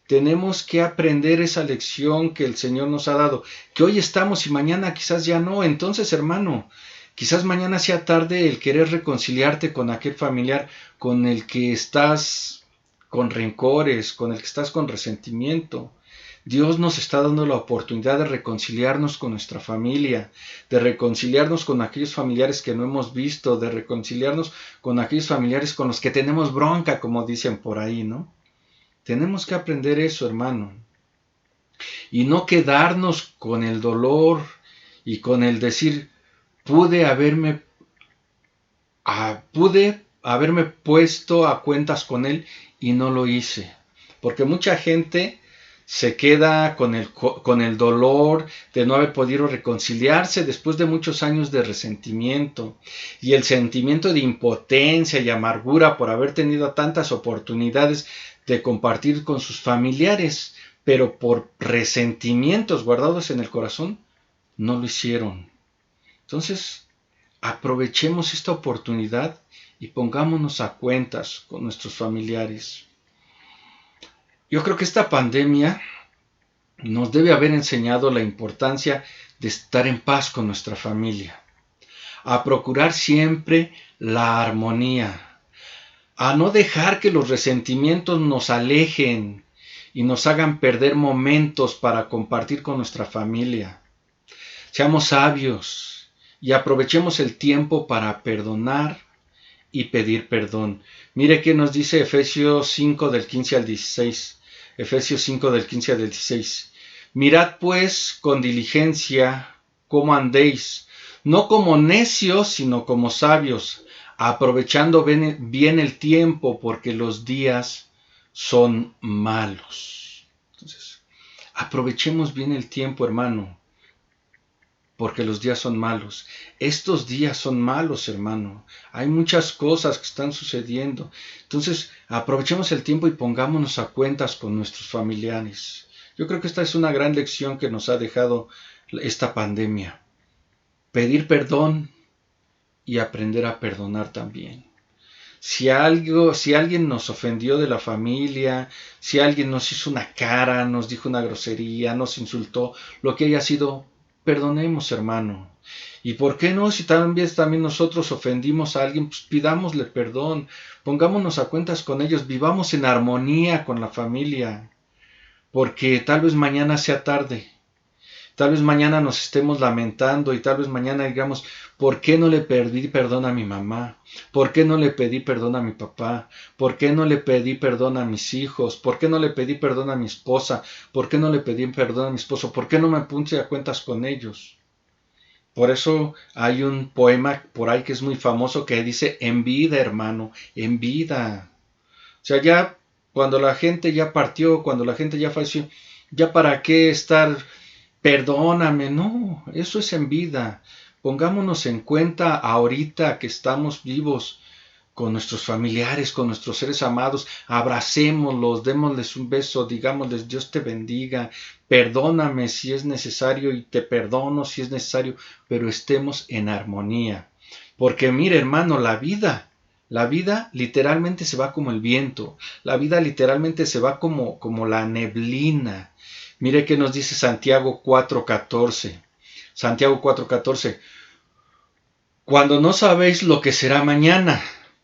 Tenemos que aprender esa lección que el Señor nos ha dado, que hoy estamos y mañana quizás ya no. Entonces, hermano, quizás mañana sea tarde el querer reconciliarte con aquel familiar con el que estás con rencores, con el que estás con resentimiento. Dios nos está dando la oportunidad de reconciliarnos con nuestra familia, de reconciliarnos con aquellos familiares que no hemos visto, de reconciliarnos con aquellos familiares con los que tenemos bronca, como dicen por ahí, ¿no? Tenemos que aprender eso, hermano, y no quedarnos con el dolor y con el decir, pude haberme puesto a cuentas con él y no lo hice, porque mucha gente se queda con el dolor de no haber podido reconciliarse después de muchos años de resentimiento y el sentimiento de impotencia y amargura por haber tenido tantas oportunidades de compartir con sus familiares, pero por resentimientos guardados en el corazón, no lo hicieron. Entonces, aprovechemos esta oportunidad y pongámonos a cuentas con nuestros familiares. Yo creo que esta pandemia nos debe haber enseñado la importancia de estar en paz con nuestra familia, a procurar siempre la armonía, a no dejar que los resentimientos nos alejen y nos hagan perder momentos para compartir con nuestra familia. Seamos sabios y aprovechemos el tiempo para perdonar y pedir perdón. Mire qué nos dice Efesios 5 del 15 al 16. Efesios 5 del 15 al 16. Mirad pues con diligencia cómo andéis, no como necios, sino como sabios, aprovechando bien el tiempo, porque los días son malos. Entonces, aprovechemos bien el tiempo, hermano, porque los días son malos. Estos días son malos, hermano. Hay muchas cosas que están sucediendo. Entonces, aprovechemos el tiempo y pongámonos a cuentas con nuestros familiares. Yo creo que esta es una gran lección que nos ha dejado esta pandemia. Pedir perdón y aprender a perdonar también. Si alguien nos ofendió de la familia, si alguien nos hizo una cara, nos dijo una grosería, nos insultó, lo que haya sido, perdonemos, hermano. ¿Y por qué no? Si también nosotros ofendimos a alguien, pues pidámosle perdón, pongámonos a cuentas con ellos, vivamos en armonía con la familia, porque tal vez mañana sea tarde. Tal vez mañana nos estemos lamentando y tal vez mañana digamos, ¿por qué no le pedí perdón a mi mamá? ¿Por qué no le pedí perdón a mi papá? ¿Por qué no le pedí perdón a mis hijos? ¿Por qué no le pedí perdón a mi esposa? ¿Por qué no le pedí perdón a mi esposo? ¿Por qué no me puse a cuentas con ellos? Por eso hay un poema por ahí que es muy famoso que dice, en vida, hermano, en vida. O sea, ya cuando la gente ya partió, cuando la gente ya falleció, ya para qué estar... Perdóname, no, eso es en vida. Pongámonos en cuenta ahorita que estamos vivos con nuestros familiares, con nuestros seres amados, abracémoslos, démosles un beso, digámosles Dios te bendiga, perdóname si es necesario y te perdono si es necesario, pero estemos en armonía. Porque mire, hermano, la vida literalmente se va como el viento, la vida literalmente se va como la neblina. Mire que nos dice Santiago 4:14. Santiago 4:14. Cuando no sabéis lo que será mañana,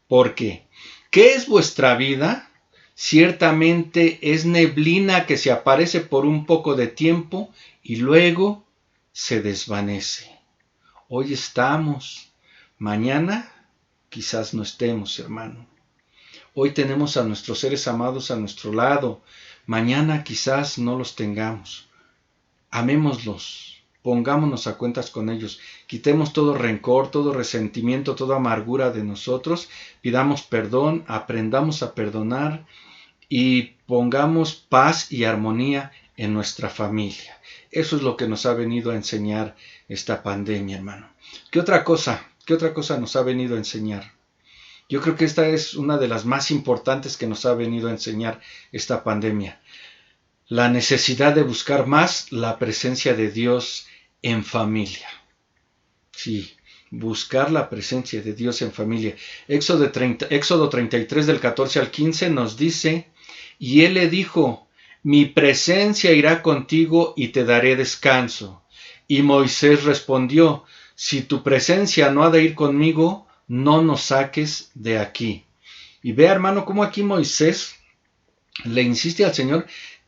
porque ¿qué es vuestra vida? Ciertamente es neblina que se aparece por un poco de tiempo y luego se desvanece. Hoy estamos, mañana quizás no estemos, hermano. Hoy tenemos a nuestros seres amados a nuestro lado. Mañana quizás no los tengamos. Amémoslos, pongámonos a cuentas con ellos, quitemos todo rencor, todo resentimiento, toda amargura de nosotros, pidamos perdón, aprendamos a perdonar y pongamos paz y armonía en nuestra familia. Eso es lo que nos ha venido a enseñar esta pandemia, hermano. ¿Qué otra cosa nos ha venido a enseñar? Yo creo que esta es una de las más importantes que nos ha venido a enseñar esta pandemia. La necesidad de buscar más la presencia de Dios en familia. Sí, buscar la presencia de Dios en familia. Éxodo 33 del 14 al 15 nos dice, y él le dijo, mi presencia irá contigo y te daré descanso. Y Moisés respondió, si tu presencia no ha de ir conmigo, no nos saques de aquí. Y vea, hermano, cómo aquí Moisés le insiste al Señor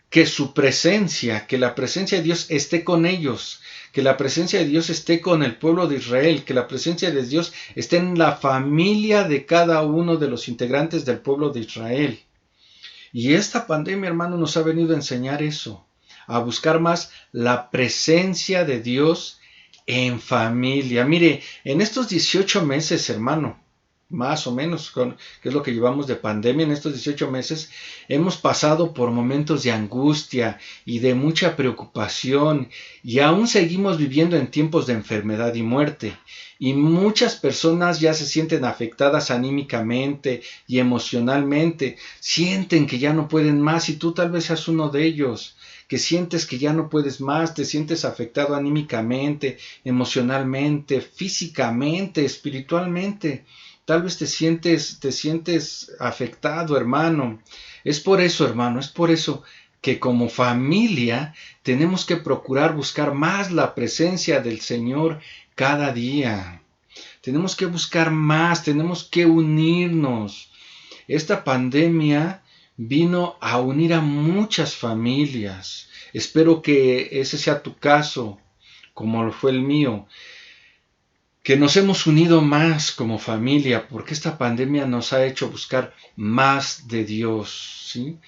que su presencia, que la presencia de Dios esté con ellos, que la presencia de Dios esté con el pueblo de Israel, que la presencia de Dios esté en la familia de cada uno de los integrantes del pueblo de Israel. Y esta pandemia, hermano, nos ha venido a enseñar eso, a buscar más la presencia de Dios en familia. Mire, en estos 18 meses, hermano, más o menos, que es lo que llevamos de pandemia, en estos 18 meses, hemos pasado por momentos de angustia y de mucha preocupación, y aún seguimos viviendo en tiempos de enfermedad y muerte, y muchas personas ya se sienten afectadas anímicamente y emocionalmente, sienten que ya no pueden más, y tú tal vez seas uno de ellos, que sientes que ya no puedes más, te sientes afectado anímicamente, emocionalmente, físicamente, espiritualmente. Tal vez te sientes afectado, hermano. Es por eso, hermano, es por eso que como familia tenemos que procurar buscar más la presencia del Señor cada día. Tenemos que buscar más, tenemos que unirnos. Esta pandemia vino a unir a muchas familias. Espero que ese sea tu caso, como lo fue el mío. Que nos hemos unido más como familia, porque esta pandemia nos ha hecho buscar más de Dios, ¿sí?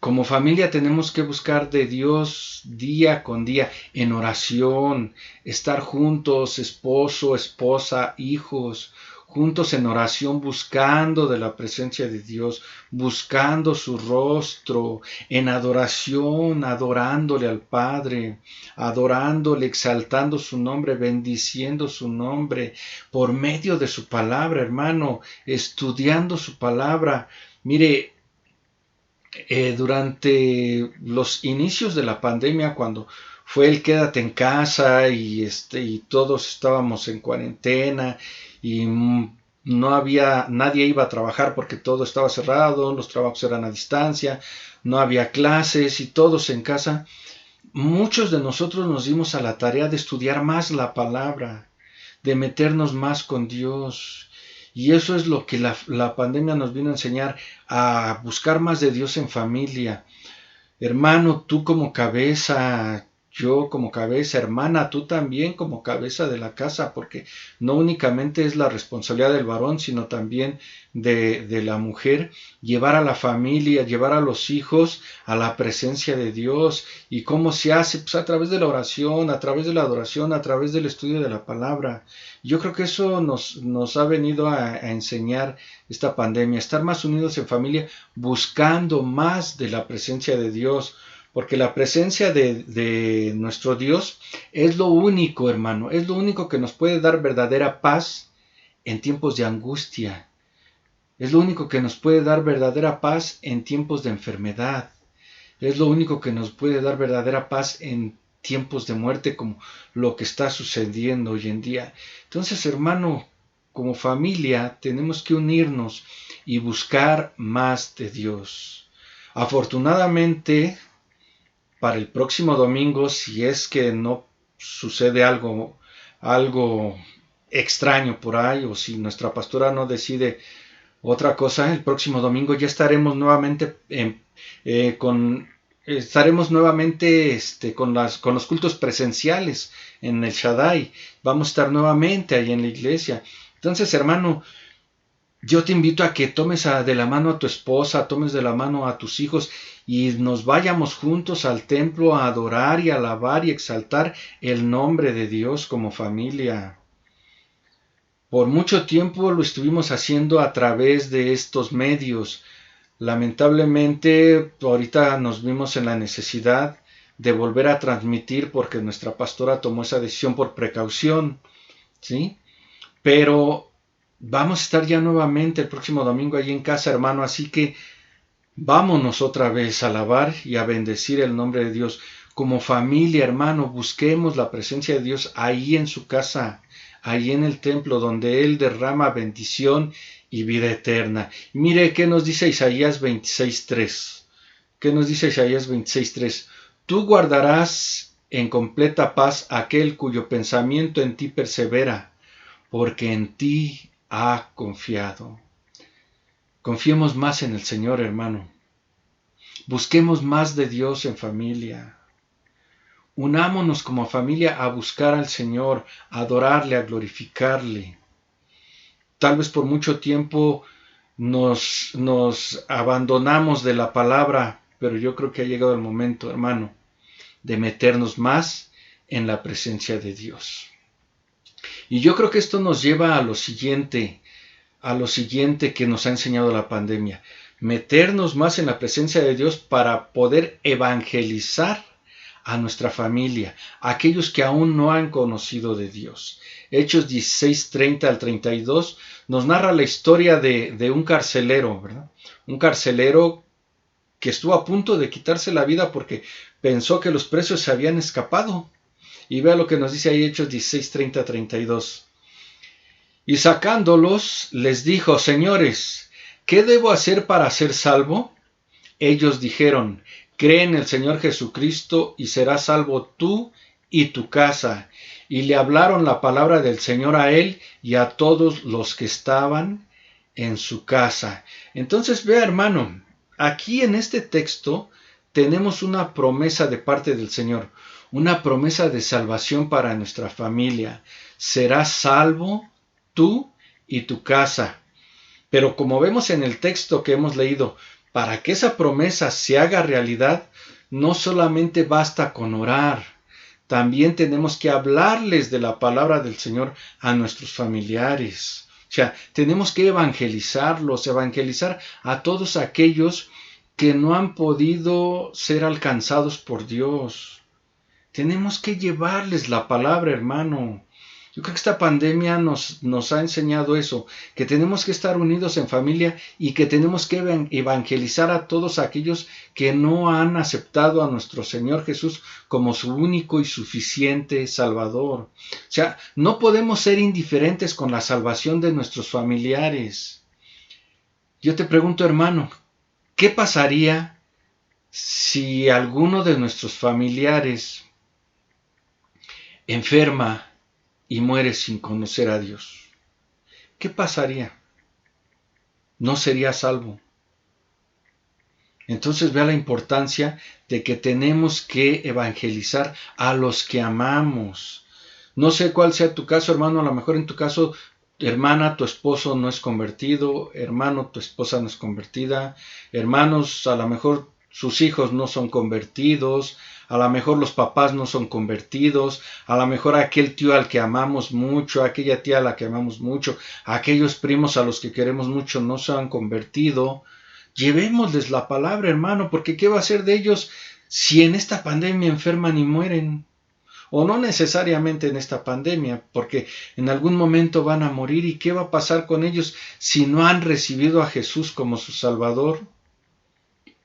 Como familia tenemos que buscar de Dios día con día en oración, estar juntos, esposo, esposa, hijos, juntos en oración, buscando de la presencia de Dios, buscando su rostro, en adoración, adorándole al Padre, adorándole, exaltando su nombre, bendiciendo su nombre, por medio de su palabra, hermano, estudiando su palabra. Mire, durante los inicios de la pandemia, cuando fue el quédate en casa y todos estábamos en cuarentena y nadie iba a trabajar porque todo estaba cerrado, los trabajos eran a distancia, no había clases y todos en casa. Muchos de nosotros nos dimos a la tarea de estudiar más la palabra, de meternos más con Dios. Y eso es lo que la pandemia nos vino a enseñar, a buscar más de Dios en familia. Hermano, tú como cabeza, yo como cabeza, hermana, tú también como cabeza de la casa, porque no únicamente es la responsabilidad del varón, sino también de la mujer, llevar a la familia, llevar a los hijos a la presencia de Dios. ¿Y cómo se hace? Pues a través de la oración, a través de la adoración, a través del estudio de la palabra. Yo creo que eso nos ha venido a enseñar esta pandemia, estar más unidos en familia, buscando más de la presencia de Dios, porque la presencia de nuestro Dios es lo único, hermano, es lo único que nos puede dar verdadera paz en tiempos de angustia. Es lo único que nos puede dar verdadera paz en tiempos de enfermedad. Es lo único que nos puede dar verdadera paz en tiempos de muerte, como lo que está sucediendo hoy en día. Entonces, hermano, como familia tenemos que unirnos y buscar más de Dios. Afortunadamente, para el próximo domingo, si es que no sucede algo extraño por ahí, o si nuestra pastora no decide otra cosa, el próximo domingo ya estaremos nuevamente con los cultos presenciales en el Shaddai. Vamos a estar nuevamente ahí en la iglesia. Entonces, hermano, yo te invito a que tomes de la mano a tu esposa, tomes de la mano a tus hijos y nos vayamos juntos al templo a adorar y alabar y exaltar el nombre de Dios como familia. Por mucho tiempo lo estuvimos haciendo a través de estos medios. Lamentablemente, ahorita nos vimos en la necesidad de volver a transmitir porque nuestra pastora tomó esa decisión por precaución, ¿sí? Pero vamos a estar ya nuevamente el próximo domingo allí en casa, hermano, así que vámonos otra vez a alabar y a bendecir el nombre de Dios. Como familia, hermano, busquemos la presencia de Dios ahí en su casa, ahí en el templo, donde Él derrama bendición y vida eterna. Mire qué nos dice Isaías 26:3. ¿Qué nos dice Isaías 26:3? Tú guardarás en completa paz aquel cuyo pensamiento en ti persevera, porque en ti ha confiado. Confiemos más en el Señor, hermano. Busquemos más de Dios en familia. Unámonos como familia a buscar al Señor, a adorarle, a glorificarle. Tal vez por mucho tiempo nos abandonamos de la palabra, pero yo creo que ha llegado el momento, hermano, de meternos más en la presencia de Dios. Y yo creo que esto nos lleva a lo siguiente que nos ha enseñado la pandemia. Meternos más en la presencia de Dios para poder evangelizar a nuestra familia, a aquellos que aún no han conocido de Dios. Hechos 16:30 al 32 nos narra la historia de un carcelero, ¿verdad? Un carcelero que estuvo a punto de quitarse la vida porque pensó que los presos se habían escapado. Y vea lo que nos dice ahí Hechos 16:30 32. Y sacándolos, les dijo: Señores, ¿qué debo hacer para ser salvo? Ellos dijeron: Cree en el Señor Jesucristo y serás salvo tú y tu casa. Y le hablaron la palabra del Señor a él y a todos los que estaban en su casa. Entonces, vea, hermano, aquí en este texto tenemos una promesa de parte del Señor, una promesa de salvación para nuestra familia. Serás salvo tú y tu casa. Pero como vemos en el texto que hemos leído, para que esa promesa se haga realidad, no solamente basta con orar, también tenemos que hablarles de la palabra del Señor a nuestros familiares. O sea, tenemos que evangelizar a todos aquellos que no han podido ser alcanzados por Dios. Tenemos que llevarles la palabra, hermano. Yo creo que esta pandemia nos ha enseñado eso, que tenemos que estar unidos en familia y que tenemos que evangelizar a todos aquellos que no han aceptado a nuestro Señor Jesús como su único y suficiente Salvador. O sea, no podemos ser indiferentes con la salvación de nuestros familiares. Yo te pregunto, hermano, ¿qué pasaría si alguno de nuestros familiares enferma y muere sin conocer a Dios? ¿Qué pasaría? No sería salvo. Entonces vea la importancia de que tenemos que evangelizar a los que amamos. No sé cuál sea tu caso, hermano, a lo mejor en tu caso, hermana, tu esposo no es convertido, hermano, tu esposa no es convertida, hermanos, a lo mejor sus hijos no son convertidos, a lo mejor los papás no son convertidos, a lo mejor aquel tío al que amamos mucho, aquella tía a la que amamos mucho, aquellos primos a los que queremos mucho no se han convertido. Llevémosles la palabra, hermano, porque ¿qué va a ser de ellos si en esta pandemia enferman y mueren? O no necesariamente en esta pandemia, porque en algún momento van a morir. ¿Y qué va a pasar con ellos si no han recibido a Jesús como su Salvador?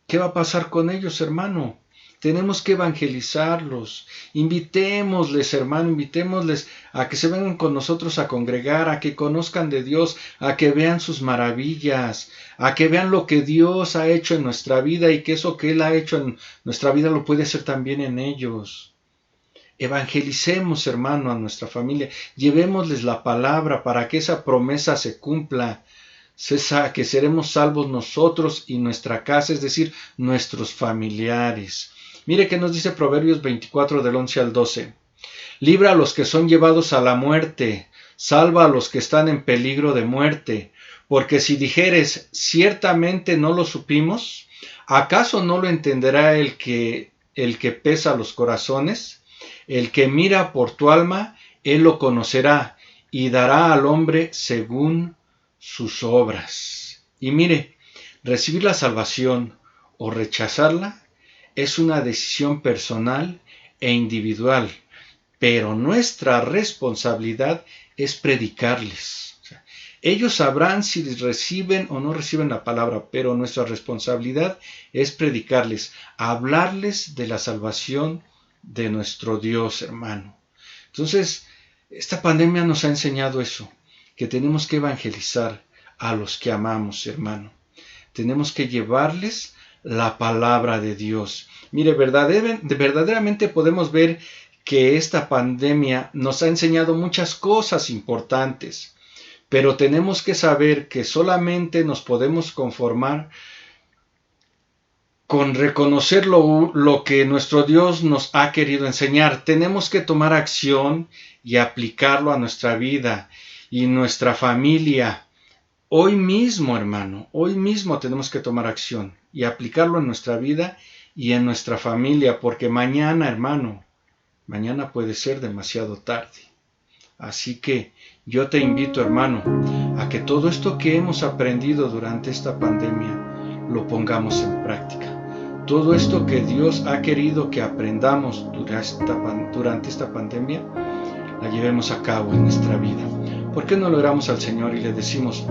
¿Qué va a pasar con ellos, hermano? Tenemos que evangelizarlos. Invitémosles, hermano, invitémosles a que se vengan con nosotros a congregar, a que conozcan de Dios, a que vean sus maravillas, a que vean lo que Dios ha hecho en nuestra vida y que eso que Él ha hecho en nuestra vida lo puede hacer también en ellos. Evangelicemos, hermano, a nuestra familia. Llevémosles la palabra para que esa promesa se cumpla. Que seremos salvos nosotros y nuestra casa, es decir, nuestros familiares. Mire que nos dice Proverbios 24 del 11 al 12. Libra a los que son llevados a la muerte, salva a los que están en peligro de muerte, porque si dijeres, ciertamente no lo supimos, ¿acaso no lo entenderá el que pesa los corazones? El que mira por tu alma, él lo conocerá y dará al hombre según sus obras. Y mire, recibir la salvación o rechazarla es una decisión personal e individual, pero nuestra responsabilidad es predicarles. O sea, ellos sabrán si reciben o no reciben la palabra, pero nuestra responsabilidad es predicarles, hablarles de la salvación de nuestro Dios, hermano. Entonces, esta pandemia nos ha enseñado eso, que tenemos que evangelizar a los que amamos, hermano. Tenemos que llevarles la palabra de Dios. Mire, verdaderamente podemos ver que esta pandemia nos ha enseñado muchas cosas importantes, pero tenemos que saber que solamente nos podemos conformar con reconocer lo que nuestro Dios nos ha querido enseñar. Tenemos que tomar acción y aplicarlo a nuestra vida y nuestra familia. Hoy mismo, hermano, hoy mismo tenemos que tomar acción y aplicarlo en nuestra vida y en nuestra familia, porque mañana, hermano, mañana puede ser demasiado tarde. Así que yo te invito, hermano, a que todo esto que hemos aprendido durante esta pandemia lo pongamos en práctica. Todo esto que Dios ha querido que aprendamos durante esta pandemia, la llevemos a cabo en nuestra vida. ¿Por qué no lo oramos al Señor y le decimos: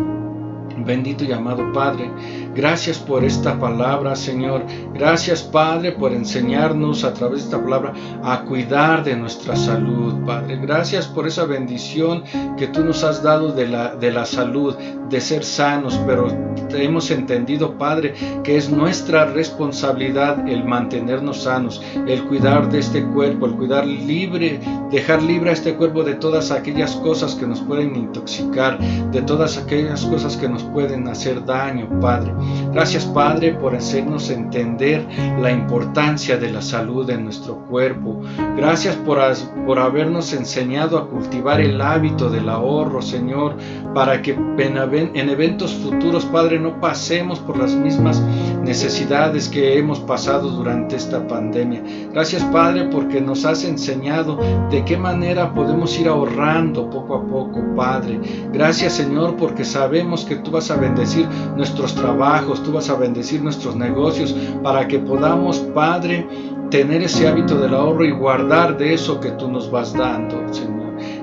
bendito y amado Padre, gracias por esta palabra, Señor. Gracias, Padre, por enseñarnos a través de esta palabra a cuidar de nuestra salud, Padre. Gracias por esa bendición que tú nos has dado de la salud, de ser sanos, pero hemos entendido, Padre, que es nuestra responsabilidad el mantenernos sanos, el cuidar de este cuerpo, el cuidar libre, dejar libre a este cuerpo de todas aquellas cosas que nos pueden intoxicar, de todas aquellas cosas que nos pueden hacer daño, Padre. Gracias, Padre, por hacernos entender la importancia de la salud en nuestro cuerpo. Gracias por habernos enseñado a cultivar el hábito del ahorro, Señor, para que en eventos futuros, Padre, no pasemos por las mismas necesidades que hemos pasado durante esta pandemia. Gracias, Padre, porque nos has enseñado de qué manera podemos ir ahorrando poco a poco, Padre. Gracias, Señor, porque sabemos que tú vas a bendecir nuestros trabajos, tú vas a bendecir nuestros negocios, para que podamos, Padre, tener ese hábito del ahorro y guardar de eso que tú nos vas dando, Señor.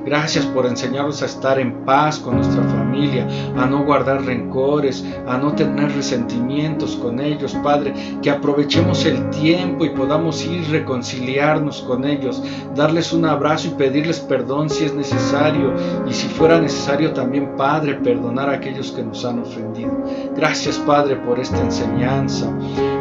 Gracias por enseñarnos a estar en paz con nuestra familia, a no guardar rencores, a no tener resentimientos con ellos, Padre, que aprovechemos el tiempo y podamos ir reconciliarnos con ellos, darles un abrazo y pedirles perdón si es necesario, y si fuera necesario también, Padre, perdonar a aquellos que nos han ofendido. Gracias, Padre, por esta enseñanza.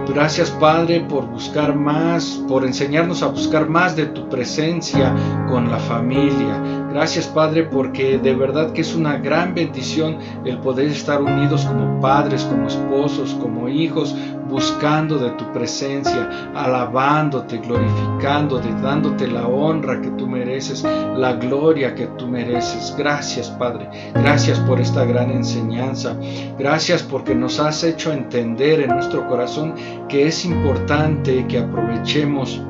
Gracias, Padre, por buscar más, por enseñarnos a buscar más de tu presencia con la familia. Gracias, Padre, porque de verdad que es una gran bendición el poder estar unidos como padres, como esposos, como hijos, buscando de tu presencia, alabándote, glorificándote, dándote la honra que tú mereces, la gloria que tú mereces. Gracias, Padre. Gracias por esta gran enseñanza. Gracias porque nos has hecho entender en nuestro corazón que es importante que aprovechemos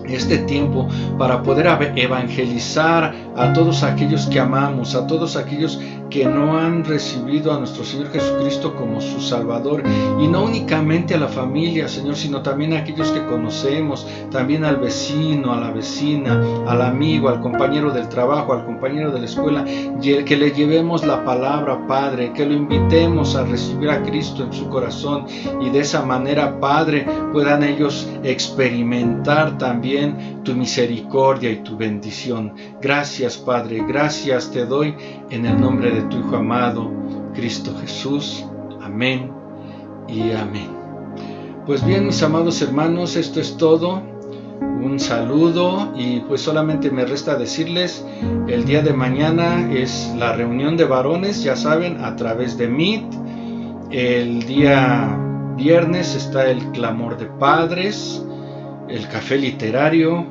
este tiempo para poder evangelizar a todos aquellos que amamos, a todos aquellos que no han recibido a nuestro Señor Jesucristo como su Salvador, y no únicamente a la familia, Señor, sino también a aquellos que conocemos, también al vecino, a la vecina, al amigo, al compañero del trabajo, al compañero de la escuela, que le llevemos la palabra, Padre, que lo invitemos a recibir a Cristo en su corazón, y de esa manera, Padre, puedan ellos experimentar también tu misericordia y tu bendición. Gracias, Padre, gracias te doy en el nombre de tu Hijo amado, Cristo Jesús. Amén y amén. Pues bien, mis amados hermanos, esto es todo. Un saludo, y pues solamente me resta decirles, el día de mañana es la reunión de varones, ya saben, a través de Meet. El día viernes está el clamor de padres, el café literario,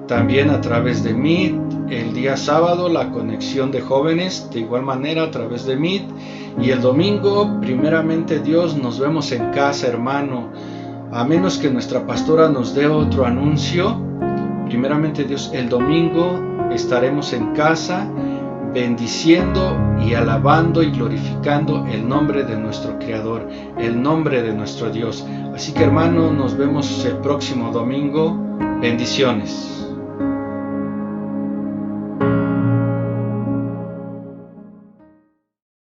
también a través de Meet. El día sábado la conexión de jóvenes, de igual manera a través de Meet. Y el domingo, primeramente Dios, nos vemos en casa, hermano. A menos que nuestra pastora nos dé otro anuncio, primeramente Dios, el domingo estaremos en casa bendiciendo y alabando y glorificando el nombre de nuestro Creador, el nombre de nuestro Dios. Así que, hermano, nos vemos el próximo domingo. Bendiciones.